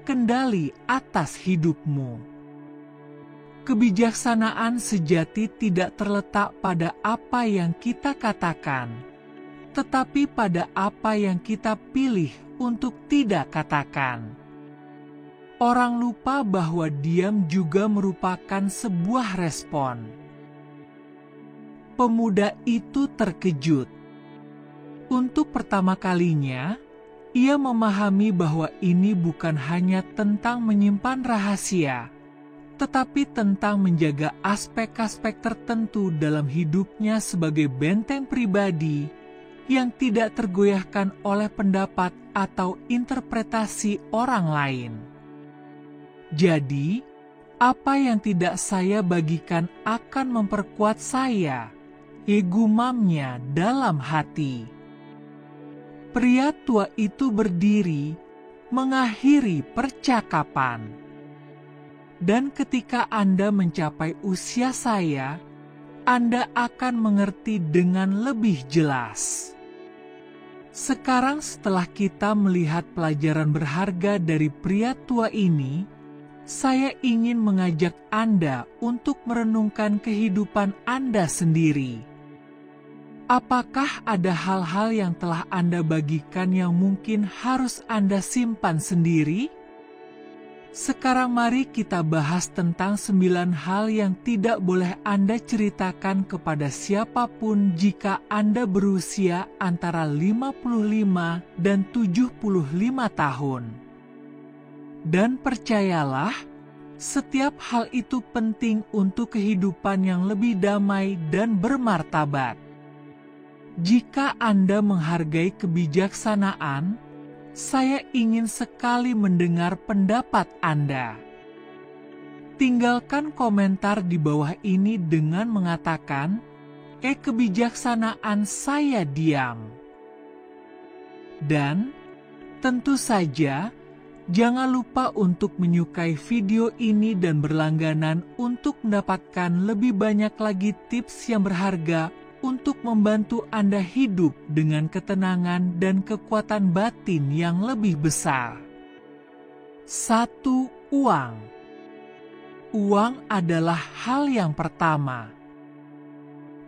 kendali atas hidupmu. Kebijaksanaan sejati tidak terletak pada apa yang kita katakan, tetapi pada apa yang kita pilih untuk tidak katakan. Orang lupa bahwa diam juga merupakan sebuah respon." Pemuda itu terkejut. Untuk pertama kalinya, ia memahami bahwa ini bukan hanya tentang menyimpan rahasia, tetapi tentang menjaga aspek-aspek tertentu dalam hidupnya sebagai benteng pribadi yang tidak tergoyahkan oleh pendapat atau interpretasi orang lain. Jadi, apa yang tidak saya bagikan akan memperkuat saya, gumamnya dalam hati. Pria tua itu berdiri, mengakhiri percakapan. "Dan ketika Anda mencapai usia saya, Anda akan mengerti dengan lebih jelas." Sekarang setelah kita melihat pelajaran berharga dari pria tua ini, saya ingin mengajak Anda untuk merenungkan kehidupan Anda sendiri. Apakah ada hal-hal yang telah Anda bagikan yang mungkin harus Anda simpan sendiri? Sekarang mari kita bahas tentang 9 hal yang tidak boleh Anda ceritakan kepada siapapun jika Anda berusia antara 55 dan 75 tahun. Dan percayalah, setiap hal itu penting untuk kehidupan yang lebih damai dan bermartabat. Jika Anda menghargai kebijaksanaan, saya ingin sekali mendengar pendapat Anda. Tinggalkan komentar di bawah ini dengan mengatakan, kebijaksanaan saya diam." Dan tentu saja, jangan lupa untuk menyukai video ini dan berlangganan untuk mendapatkan lebih banyak lagi tips yang berharga untuk membantu Anda hidup dengan ketenangan dan kekuatan batin yang lebih besar. 1. Uang. Uang adalah hal yang pertama.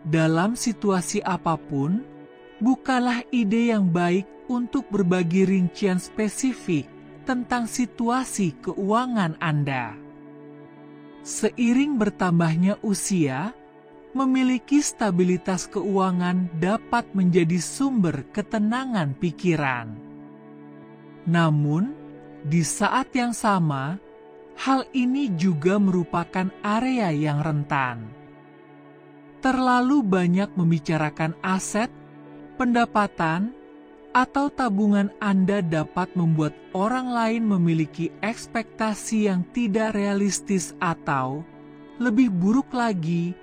Dalam situasi apapun, bukalah ide yang baik untuk berbagi rincian spesifik tentang situasi keuangan Anda. Seiring bertambahnya usia, memiliki stabilitas keuangan dapat menjadi sumber ketenangan pikiran. Namun, di saat yang sama, hal ini juga merupakan area yang rentan. Terlalu banyak membicarakan aset, pendapatan, atau tabungan Anda dapat membuat orang lain memiliki ekspektasi yang tidak realistis atau, lebih buruk lagi,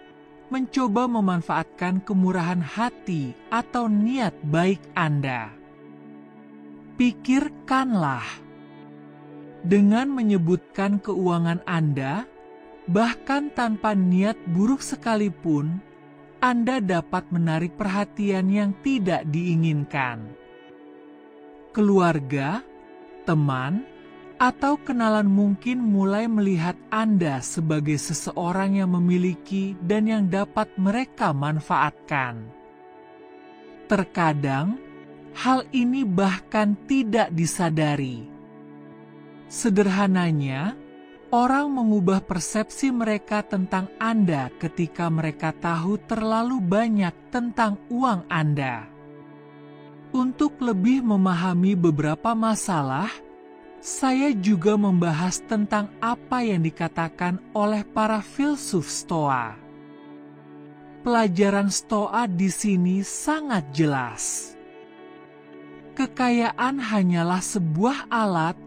mencoba memanfaatkan kemurahan hati atau niat baik Anda. Pikirkanlah. Dengan menyebutkan keuangan Anda, Bahkan tanpa niat buruk sekalipun, Anda dapat menarik perhatian yang tidak diinginkan. Keluarga, teman, atau kenalan mungkin mulai melihat Anda sebagai seseorang yang memiliki dan yang dapat mereka manfaatkan. Terkadang, hal ini bahkan tidak disadari. Sederhananya, orang mengubah persepsi mereka tentang Anda ketika mereka tahu terlalu banyak tentang uang Anda. Untuk lebih memahami beberapa masalah, saya juga membahas tentang apa yang dikatakan oleh para filsuf Stoa. Pelajaran Stoa di sini sangat jelas. Kekayaan hanyalah sebuah alat,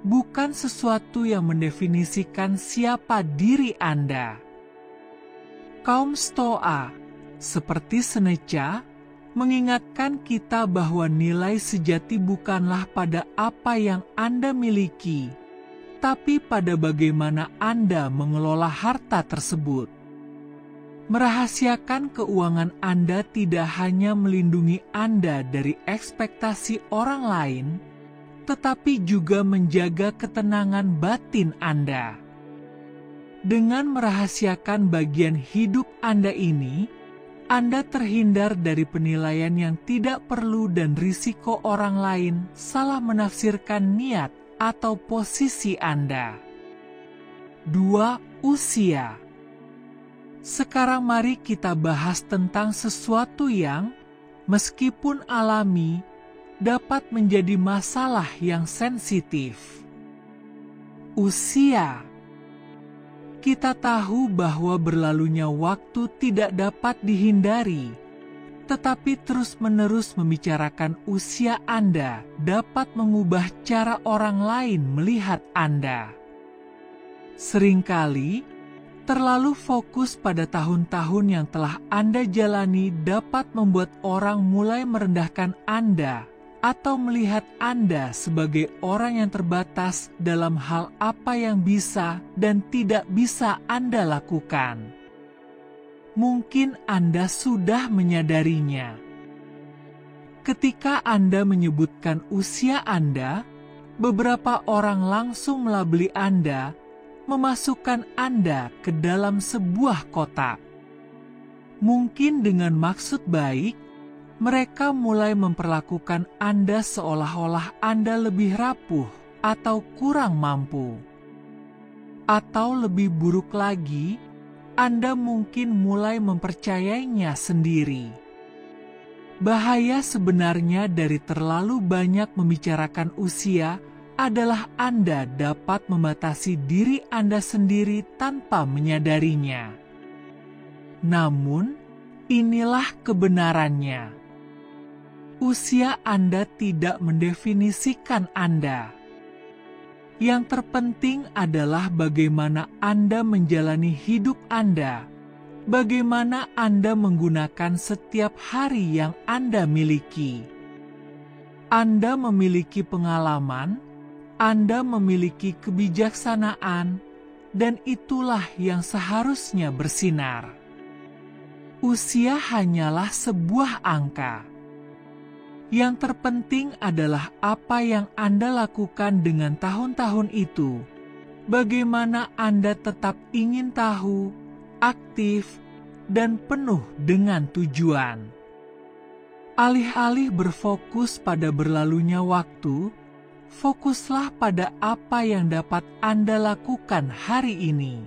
bukan sesuatu yang mendefinisikan siapa diri Anda. Kaum Stoa, seperti Seneca, mengingatkan kita bahwa nilai sejati bukanlah pada apa yang Anda miliki, tapi pada bagaimana Anda mengelola harta tersebut. Merahasiakan keuangan Anda tidak hanya melindungi Anda dari ekspektasi orang lain, tetapi juga menjaga ketenangan batin Anda. Dengan merahasiakan bagian hidup Anda ini, Anda terhindar dari penilaian yang tidak perlu dan risiko orang lain salah menafsirkan niat atau posisi Anda. 2. Usia. Sekarang mari kita bahas tentang sesuatu yang, meskipun alami, dapat menjadi masalah yang sensitif. Usia. Kita tahu bahwa berlalunya waktu tidak dapat dihindari, tetapi terus-menerus membicarakan usia Anda dapat mengubah cara orang lain melihat Anda. Seringkali, terlalu fokus pada tahun-tahun yang telah Anda jalani dapat membuat orang mulai merendahkan Anda atau melihat Anda sebagai orang yang terbatas dalam hal apa yang bisa dan tidak bisa Anda lakukan. Mungkin Anda sudah menyadarinya. Ketika Anda menyebutkan usia Anda, beberapa orang langsung melabeli Anda, memasukkan Anda ke dalam sebuah kotak. Mungkin dengan maksud baik, mereka mulai memperlakukan Anda seolah-olah Anda lebih rapuh atau kurang mampu. Atau lebih buruk lagi, Anda mungkin mulai mempercayainya sendiri. Bahaya sebenarnya dari terlalu banyak membicarakan usia adalah Anda dapat membatasi diri Anda sendiri tanpa menyadarinya. Namun, inilah kebenarannya. Usia Anda tidak mendefinisikan Anda. Yang terpenting adalah bagaimana Anda menjalani hidup Anda, bagaimana Anda menggunakan setiap hari yang Anda miliki. Anda memiliki pengalaman, Anda memiliki kebijaksanaan, dan itulah yang seharusnya bersinar. Usia hanyalah sebuah angka. Yang terpenting adalah apa yang Anda lakukan dengan tahun-tahun itu. Bagaimana Anda tetap ingin tahu, aktif, dan penuh dengan tujuan. Alih-alih berfokus pada berlalunya waktu, fokuslah pada apa yang dapat Anda lakukan hari ini.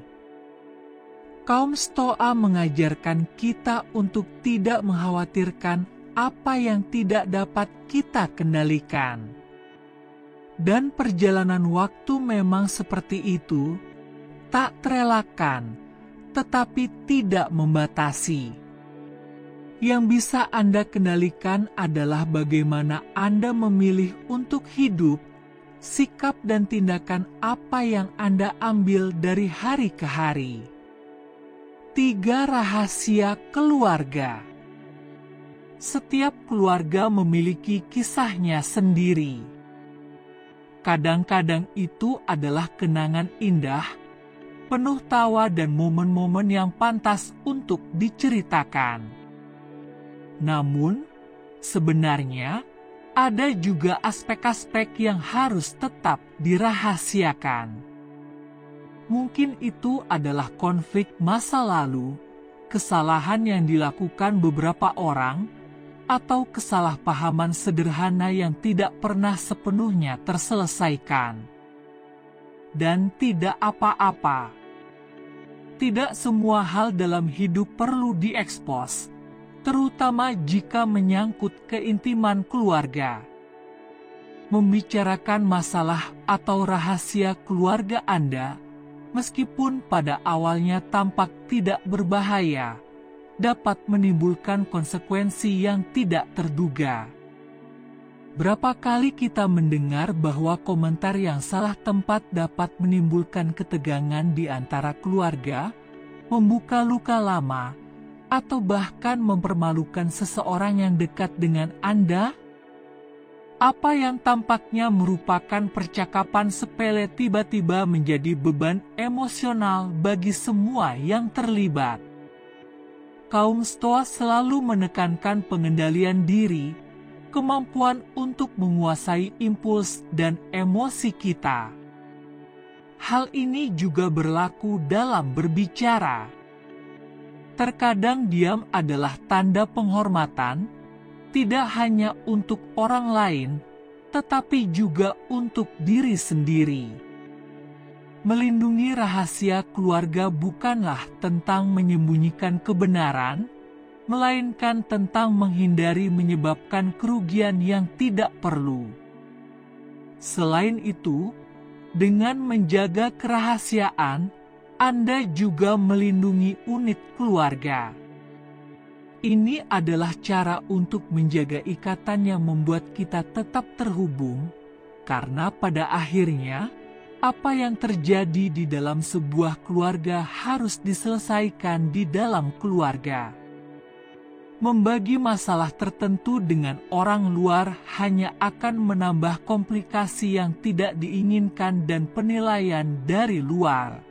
Kaum Stoa mengajarkan kita untuk tidak mengkhawatirkan apa yang tidak dapat kita kendalikan. Dan perjalanan waktu memang seperti itu, tak terelakkan, tetapi tidak membatasi. Yang bisa Anda kendalikan adalah bagaimana Anda memilih untuk hidup, sikap dan tindakan apa yang Anda ambil dari hari ke hari. 3 rahasia keluarga. Setiap keluarga memiliki kisahnya sendiri. Kadang-kadang itu adalah kenangan indah, penuh tawa dan momen-momen yang pantas untuk diceritakan. Namun, sebenarnya ada juga aspek-aspek yang harus tetap dirahasiakan. Mungkin itu adalah konflik masa lalu, kesalahan yang dilakukan beberapa orang, atau kesalahpahaman sederhana yang tidak pernah sepenuhnya terselesaikan. Dan tidak apa-apa. Tidak semua hal dalam hidup perlu diekspos, terutama jika menyangkut keintiman keluarga. Membicarakan masalah atau rahasia keluarga Anda, meskipun pada awalnya tampak tidak berbahaya, dapat menimbulkan konsekuensi yang tidak terduga. Berapa kali kita mendengar bahwa komentar yang salah tempat dapat menimbulkan ketegangan di antara keluarga, membuka luka lama, atau bahkan mempermalukan seseorang yang dekat dengan Anda? Apa yang tampaknya merupakan percakapan sepele tiba-tiba menjadi beban emosional bagi semua yang terlibat. Kaum Stoa selalu menekankan pengendalian diri, kemampuan untuk menguasai impuls dan emosi kita. Hal ini juga berlaku dalam berbicara. Terkadang diam adalah tanda penghormatan, tidak hanya untuk orang lain, tetapi juga untuk diri sendiri. Melindungi rahasia keluarga bukanlah tentang menyembunyikan kebenaran, melainkan tentang menghindari menyebabkan kerugian yang tidak perlu. Selain itu, dengan menjaga kerahasiaan, Anda juga melindungi unit keluarga. Ini adalah cara untuk menjaga ikatan yang membuat kita tetap terhubung, karena pada akhirnya, apa yang terjadi di dalam sebuah keluarga harus diselesaikan di dalam keluarga. Membagi masalah tertentu dengan orang luar hanya akan menambah komplikasi yang tidak diinginkan dan penilaian dari luar.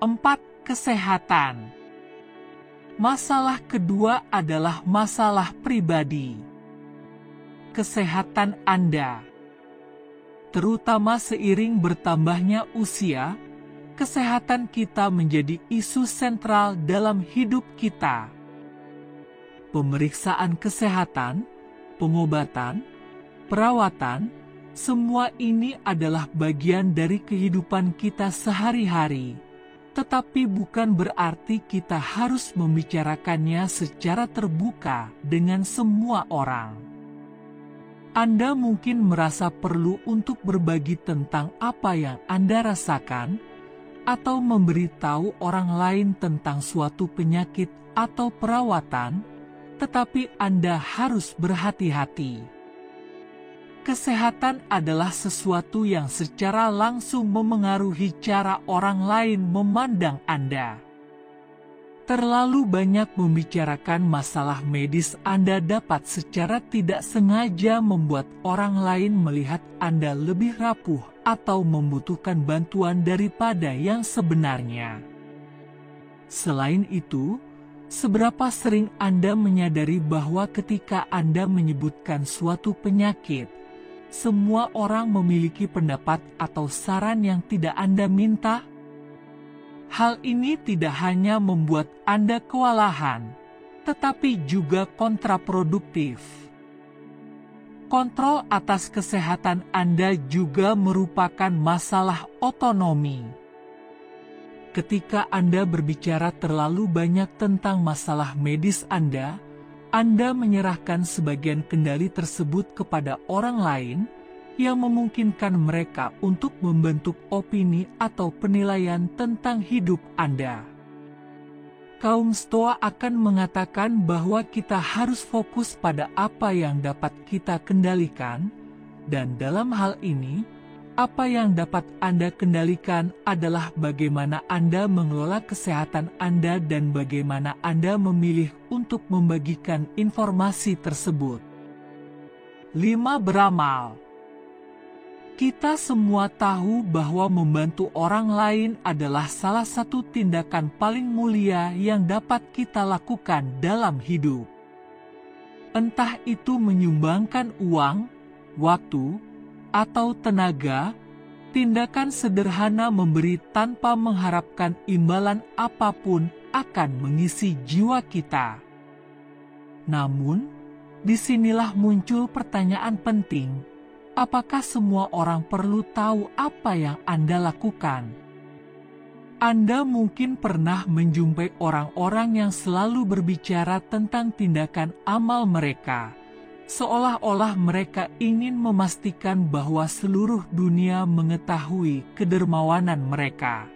4. Kesehatan. Masalah kedua adalah masalah pribadi. Kesehatan Anda. Terutama seiring bertambahnya usia, kesehatan kita menjadi isu sentral dalam hidup kita. Pemeriksaan kesehatan, pengobatan, perawatan, semua ini adalah bagian dari kehidupan kita sehari-hari. Tetapi bukan berarti kita harus membicarakannya secara terbuka dengan semua orang. Anda mungkin merasa perlu untuk berbagi tentang apa yang Anda rasakan, atau memberitahu orang lain tentang suatu penyakit atau perawatan, tetapi Anda harus berhati-hati. Kesehatan adalah sesuatu yang secara langsung memengaruhi cara orang lain memandang Anda. Terlalu banyak membicarakan masalah medis Anda dapat secara tidak sengaja membuat orang lain melihat Anda lebih rapuh atau membutuhkan bantuan daripada yang sebenarnya. Selain itu, seberapa sering Anda menyadari bahwa ketika Anda menyebutkan suatu penyakit, semua orang memiliki pendapat atau saran yang tidak Anda minta? Hal ini tidak hanya membuat Anda kewalahan, tetapi juga kontraproduktif. Kontrol atas kesehatan Anda juga merupakan masalah otonomi. Ketika Anda berbicara terlalu banyak tentang masalah medis Anda menyerahkan sebagian kendali tersebut kepada orang lain yang memungkinkan mereka untuk membentuk opini atau penilaian tentang hidup Anda. Kaum Stoa akan mengatakan bahwa kita harus fokus pada apa yang dapat kita kendalikan, dan dalam hal ini, apa yang dapat Anda kendalikan adalah bagaimana Anda mengelola kesehatan Anda dan bagaimana Anda memilih untuk membagikan informasi tersebut. 5. Beramal. Kita semua tahu bahwa membantu orang lain adalah salah satu tindakan paling mulia yang dapat kita lakukan dalam hidup. Entah itu menyumbangkan uang, waktu, atau tenaga, tindakan sederhana memberi tanpa mengharapkan imbalan apapun akan mengisi jiwa kita. Namun, disinilah muncul pertanyaan penting. Apakah semua orang perlu tahu apa yang Anda lakukan? Anda mungkin pernah menjumpai orang-orang yang selalu berbicara tentang tindakan amal mereka, seolah-olah mereka ingin memastikan bahwa seluruh dunia mengetahui kedermawanan mereka.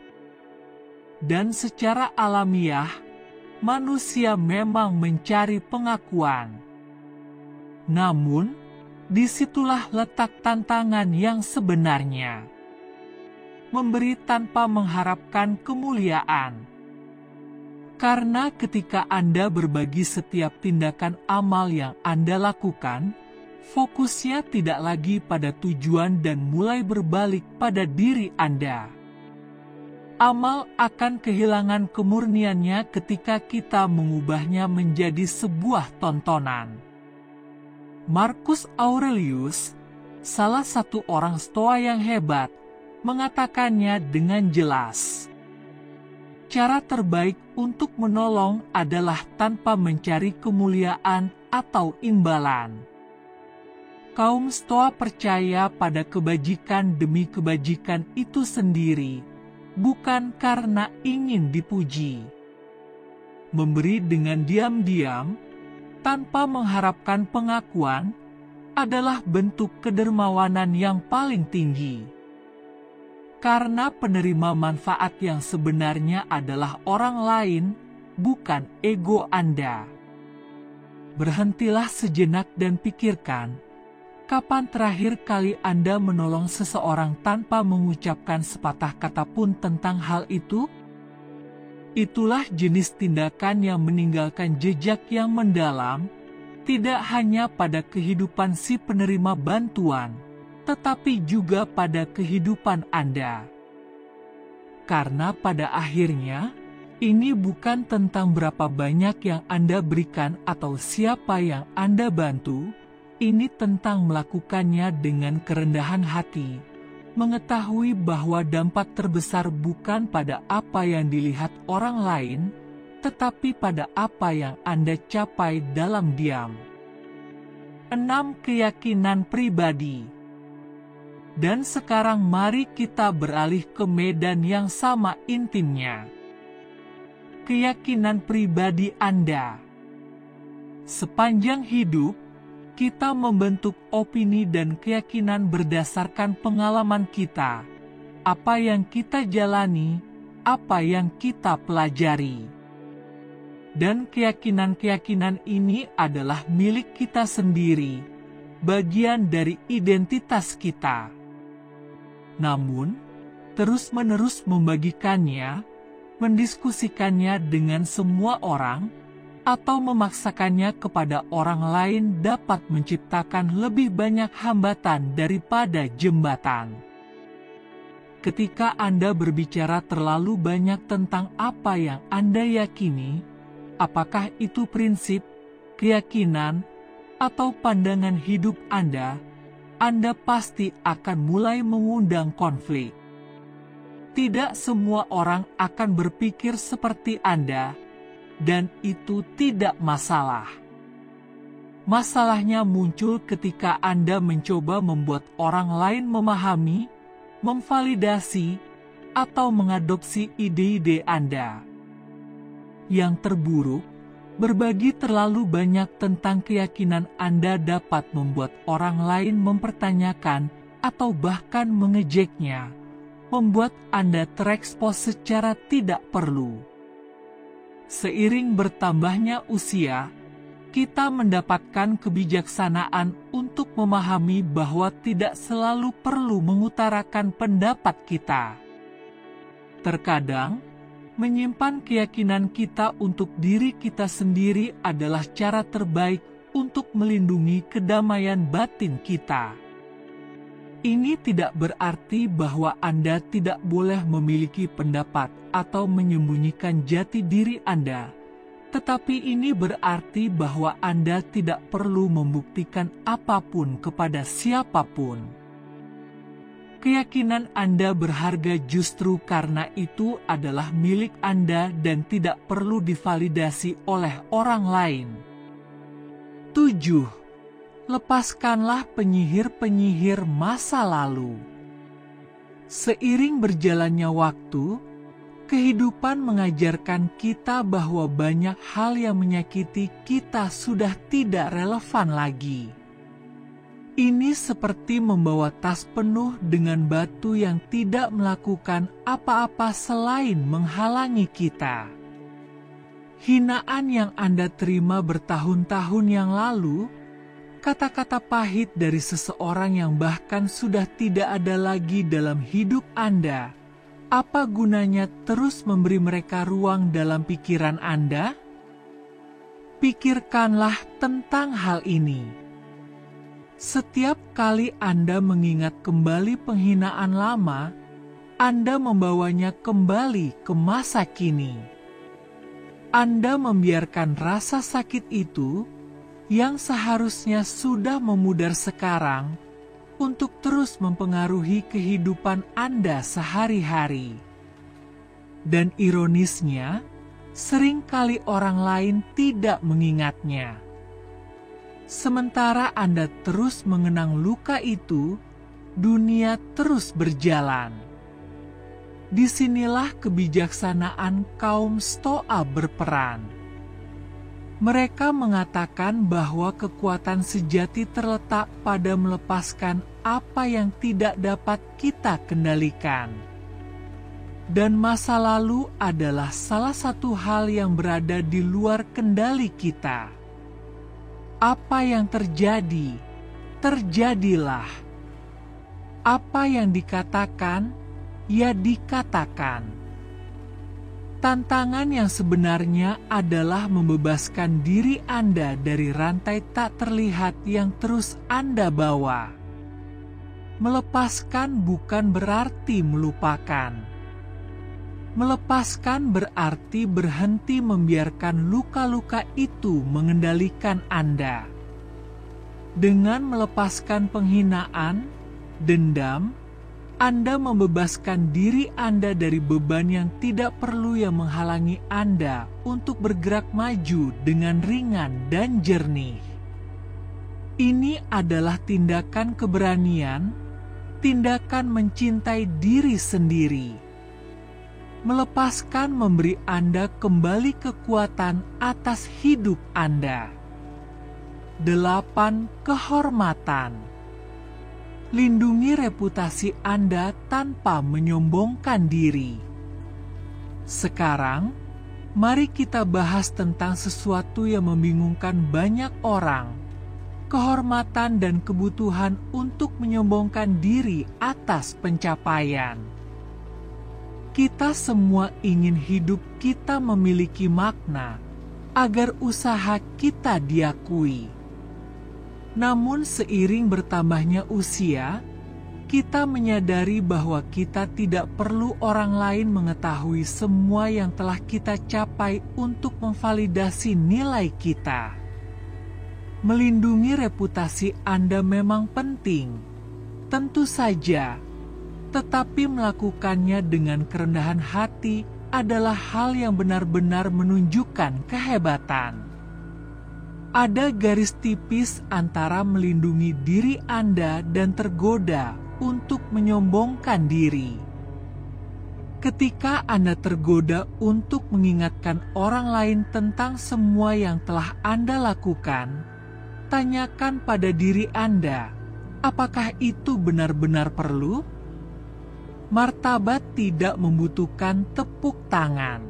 Dan secara alamiah, manusia memang mencari pengakuan. Namun, disitulah letak tantangan yang sebenarnya. Memberi tanpa mengharapkan kemuliaan. Karena ketika Anda berbagi setiap tindakan amal yang Anda lakukan, fokusnya tidak lagi pada tujuan dan mulai berbalik pada diri Anda. Amal akan kehilangan kemurniannya ketika kita mengubahnya menjadi sebuah tontonan. Marcus Aurelius, salah satu orang Stoa yang hebat, mengatakannya dengan jelas. Cara terbaik untuk menolong adalah tanpa mencari kemuliaan atau imbalan. Kaum Stoa percaya pada kebajikan demi kebajikan itu sendiri, bukan karena ingin dipuji. Memberi dengan diam-diam, tanpa mengharapkan pengakuan, adalah bentuk kedermawanan yang paling tinggi. Karena penerima manfaat yang sebenarnya adalah orang lain, bukan ego Anda. Berhentilah sejenak dan pikirkan, kapan terakhir kali Anda menolong seseorang tanpa mengucapkan sepatah kata pun tentang hal itu? Itulah jenis tindakan yang meninggalkan jejak yang mendalam, tidak hanya pada kehidupan si penerima bantuan, tetapi juga pada kehidupan Anda. Karena pada akhirnya, ini bukan tentang berapa banyak yang Anda berikan atau siapa yang Anda bantu, ini tentang melakukannya dengan kerendahan hati, mengetahui bahwa dampak terbesar bukan pada apa yang dilihat orang lain, tetapi pada apa yang Anda capai dalam diam. 6 keyakinan pribadi. Dan sekarang mari kita beralih ke medan yang sama intimnya. Keyakinan pribadi Anda. Sepanjang hidup, kita membentuk opini dan keyakinan berdasarkan pengalaman kita, apa yang kita jalani, apa yang kita pelajari. Dan keyakinan-keyakinan ini adalah milik kita sendiri, bagian dari identitas kita. Namun, terus-menerus membagikannya, mendiskusikannya dengan semua orang, atau memaksakannya kepada orang lain dapat menciptakan lebih banyak hambatan daripada jembatan. Ketika Anda berbicara terlalu banyak tentang apa yang Anda yakini, apakah itu prinsip, keyakinan, atau pandangan hidup Anda pasti akan mulai mengundang konflik. Tidak semua orang akan berpikir seperti Anda, dan itu tidak masalah. Masalahnya muncul ketika Anda mencoba membuat orang lain memahami, memvalidasi, atau mengadopsi ide-ide Anda. Yang terburuk, berbagi terlalu banyak tentang keyakinan Anda dapat membuat orang lain mempertanyakan atau bahkan mengejeknya, membuat Anda terekspos secara tidak perlu. Seiring bertambahnya usia, kita mendapatkan kebijaksanaan untuk memahami bahwa tidak selalu perlu mengutarakan pendapat kita. Terkadang, menyimpan keyakinan kita untuk diri kita sendiri adalah cara terbaik untuk melindungi kedamaian batin kita. Ini tidak berarti bahwa Anda tidak boleh memiliki pendapat atau menyembunyikan jati diri Anda, tetapi ini berarti bahwa Anda tidak perlu membuktikan apapun kepada siapapun. Keyakinan Anda berharga justru karena itu adalah milik Anda dan tidak perlu divalidasi oleh orang lain. 7. Lepaskanlah penyihir-penyihir masa lalu. Seiring berjalannya waktu, kehidupan mengajarkan kita bahwa banyak hal yang menyakiti kita sudah tidak relevan lagi. Ini seperti membawa tas penuh dengan batu yang tidak melakukan apa-apa selain menghalangi kita. Hinaan yang Anda terima bertahun-tahun yang lalu, kata-kata pahit dari seseorang yang bahkan sudah tidak ada lagi dalam hidup Anda, apa gunanya terus memberi mereka ruang dalam pikiran Anda? Pikirkanlah tentang hal ini. Setiap kali Anda mengingat kembali penghinaan lama, Anda membawanya kembali ke masa kini. Anda membiarkan rasa sakit itu yang seharusnya sudah memudar sekarang untuk terus mempengaruhi kehidupan Anda sehari-hari. Dan ironisnya, seringkali orang lain tidak mengingatnya. Sementara Anda terus mengenang luka itu, dunia terus berjalan. Disinilah kebijaksanaan kaum Stoa berperan. Mereka mengatakan bahwa kekuatan sejati terletak pada melepaskan apa yang tidak dapat kita kendalikan. Dan masa lalu adalah salah satu hal yang berada di luar kendali kita. Apa yang terjadi, terjadilah. Apa yang dikatakan, ya dikatakan. Tantangan yang sebenarnya adalah membebaskan diri Anda dari rantai tak terlihat yang terus Anda bawa. Melepaskan bukan berarti melupakan. Melepaskan berarti berhenti membiarkan luka-luka itu mengendalikan Anda. Dengan melepaskan penghinaan, dendam, Anda membebaskan diri Anda dari beban yang tidak perlu yang menghalangi Anda untuk bergerak maju dengan ringan dan jernih. Ini adalah tindakan keberanian, tindakan mencintai diri sendiri. Melepaskan memberi Anda kembali kekuatan atas hidup Anda. 8. Kehormatan. Lindungi reputasi Anda tanpa menyombongkan diri. Sekarang, mari kita bahas tentang sesuatu yang membingungkan banyak orang, kehormatan dan kebutuhan untuk menyombongkan diri atas pencapaian. Kita semua ingin hidup kita memiliki makna, agar usaha kita diakui. Namun seiring bertambahnya usia, kita menyadari bahwa kita tidak perlu orang lain mengetahui semua yang telah kita capai untuk memvalidasi nilai kita. Melindungi reputasi Anda memang penting, tentu saja, tetapi melakukannya dengan kerendahan hati adalah hal yang benar-benar menunjukkan kehebatan. Ada garis tipis antara melindungi diri Anda dan tergoda untuk menyombongkan diri. Ketika Anda tergoda untuk mengingatkan orang lain tentang semua yang telah Anda lakukan, tanyakan pada diri Anda, apakah itu benar-benar perlu? Martabat tidak membutuhkan tepuk tangan.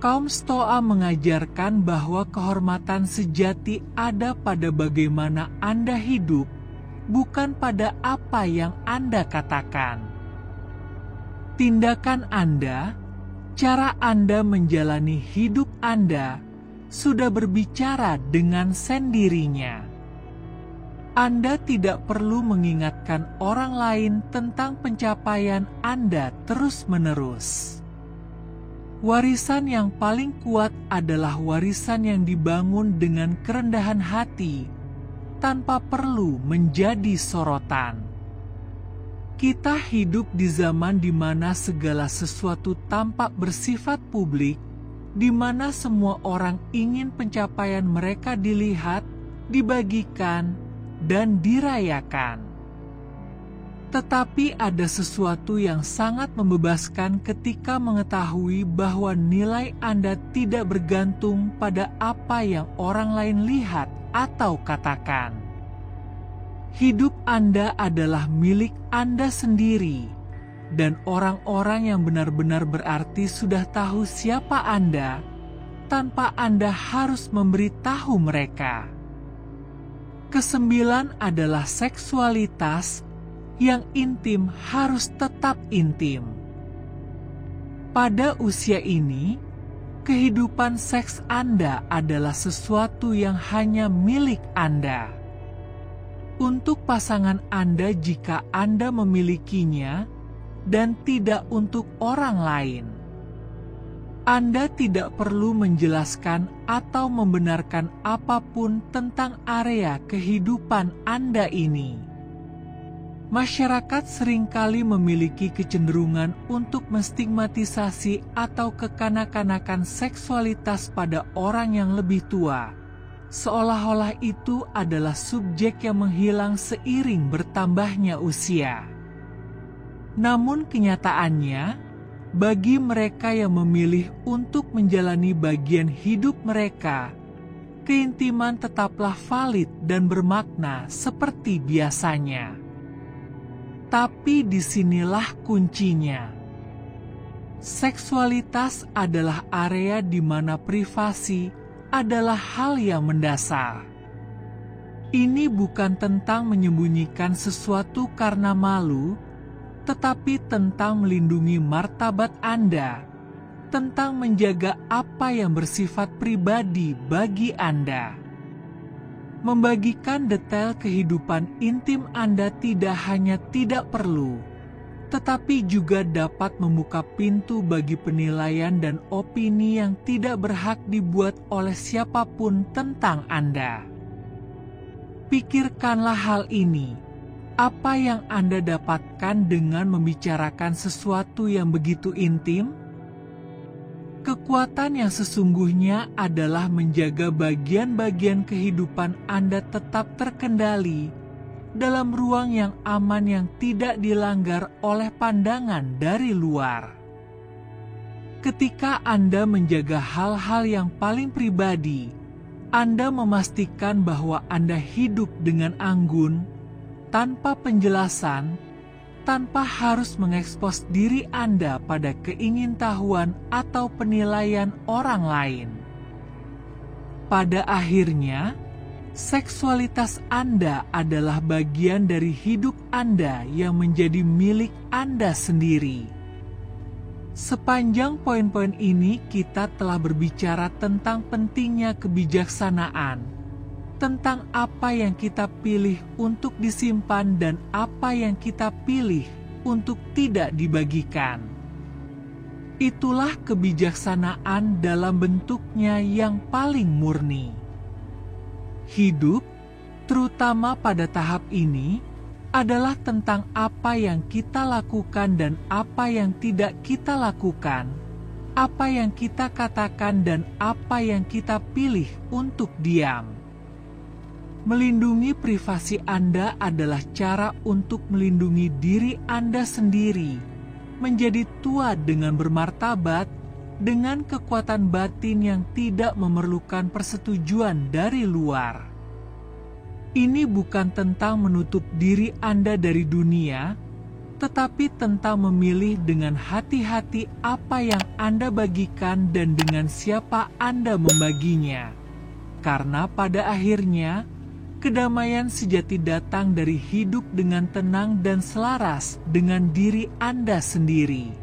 Kaum Stoa mengajarkan bahwa kehormatan sejati ada pada bagaimana Anda hidup, bukan pada apa yang Anda katakan. Tindakan Anda, cara Anda menjalani hidup Anda, sudah berbicara dengan sendirinya. Anda tidak perlu mengingatkan orang lain tentang pencapaian Anda terus-menerus. Warisan yang paling kuat adalah warisan yang dibangun dengan kerendahan hati, tanpa perlu menjadi sorotan. Kita hidup di zaman di mana segala sesuatu tampak bersifat publik, di mana semua orang ingin pencapaian mereka dilihat, dibagikan, dan dirayakan. Tetapi ada sesuatu yang sangat membebaskan ketika mengetahui bahwa nilai Anda tidak bergantung pada apa yang orang lain lihat atau katakan. Hidup Anda adalah milik Anda sendiri, dan orang-orang yang benar-benar berarti sudah tahu siapa Anda, tanpa Anda harus memberitahu mereka. Kesembilan adalah seksualitas yang intim harus tetap intim. Pada usia ini, kehidupan seks Anda adalah sesuatu yang hanya milik Anda. Untuk pasangan Anda jika Anda memilikinya, dan tidak untuk orang lain. Anda tidak perlu menjelaskan atau membenarkan apapun tentang area kehidupan Anda ini. Masyarakat seringkali memiliki kecenderungan untuk menstigmatisasi atau kekanak-kanakan seksualitas pada orang yang lebih tua, seolah-olah itu adalah subjek yang menghilang seiring bertambahnya usia. Namun kenyataannya, bagi mereka yang memilih untuk menjalani bagian hidup mereka, keintiman tetaplah valid dan bermakna seperti biasanya. Tapi disinilah kuncinya. Seksualitas adalah area di mana privasi adalah hal yang mendasar. Ini bukan tentang menyembunyikan sesuatu karena malu, tetapi tentang melindungi martabat Anda, tentang menjaga apa yang bersifat pribadi bagi Anda. Membagikan detail kehidupan intim Anda tidak hanya tidak perlu, tetapi juga dapat membuka pintu bagi penilaian dan opini yang tidak berhak dibuat oleh siapapun tentang Anda. Pikirkanlah hal ini. Apa yang Anda dapatkan dengan membicarakan sesuatu yang begitu intim? Kekuatan yang sesungguhnya adalah menjaga bagian-bagian kehidupan Anda tetap terkendali dalam ruang yang aman yang tidak dilanggar oleh pandangan dari luar. Ketika Anda menjaga hal-hal yang paling pribadi, Anda memastikan bahwa Anda hidup dengan anggun, tanpa penjelasan, tanpa harus mengekspos diri Anda pada keingintahuan atau penilaian orang lain. Pada akhirnya, seksualitas Anda adalah bagian dari hidup Anda yang menjadi milik Anda sendiri. Sepanjang poin-poin ini kita telah berbicara tentang pentingnya kebijaksanaan, tentang apa yang kita pilih untuk disimpan dan apa yang kita pilih untuk tidak dibagikan. Itulah kebijaksanaan dalam bentuknya yang paling murni. Hidup, terutama pada tahap ini, adalah tentang apa yang kita lakukan dan apa yang tidak kita lakukan, apa yang kita katakan dan apa yang kita pilih untuk diam. Melindungi privasi Anda adalah cara untuk melindungi diri Anda sendiri, menjadi tua dengan bermartabat, dengan kekuatan batin yang tidak memerlukan persetujuan dari luar. Ini bukan tentang menutup diri Anda dari dunia, tetapi tentang memilih dengan hati-hati apa yang Anda bagikan dan dengan siapa Anda membaginya. Karena pada akhirnya, kedamaian sejati datang dari hidup dengan tenang dan selaras dengan diri Anda sendiri.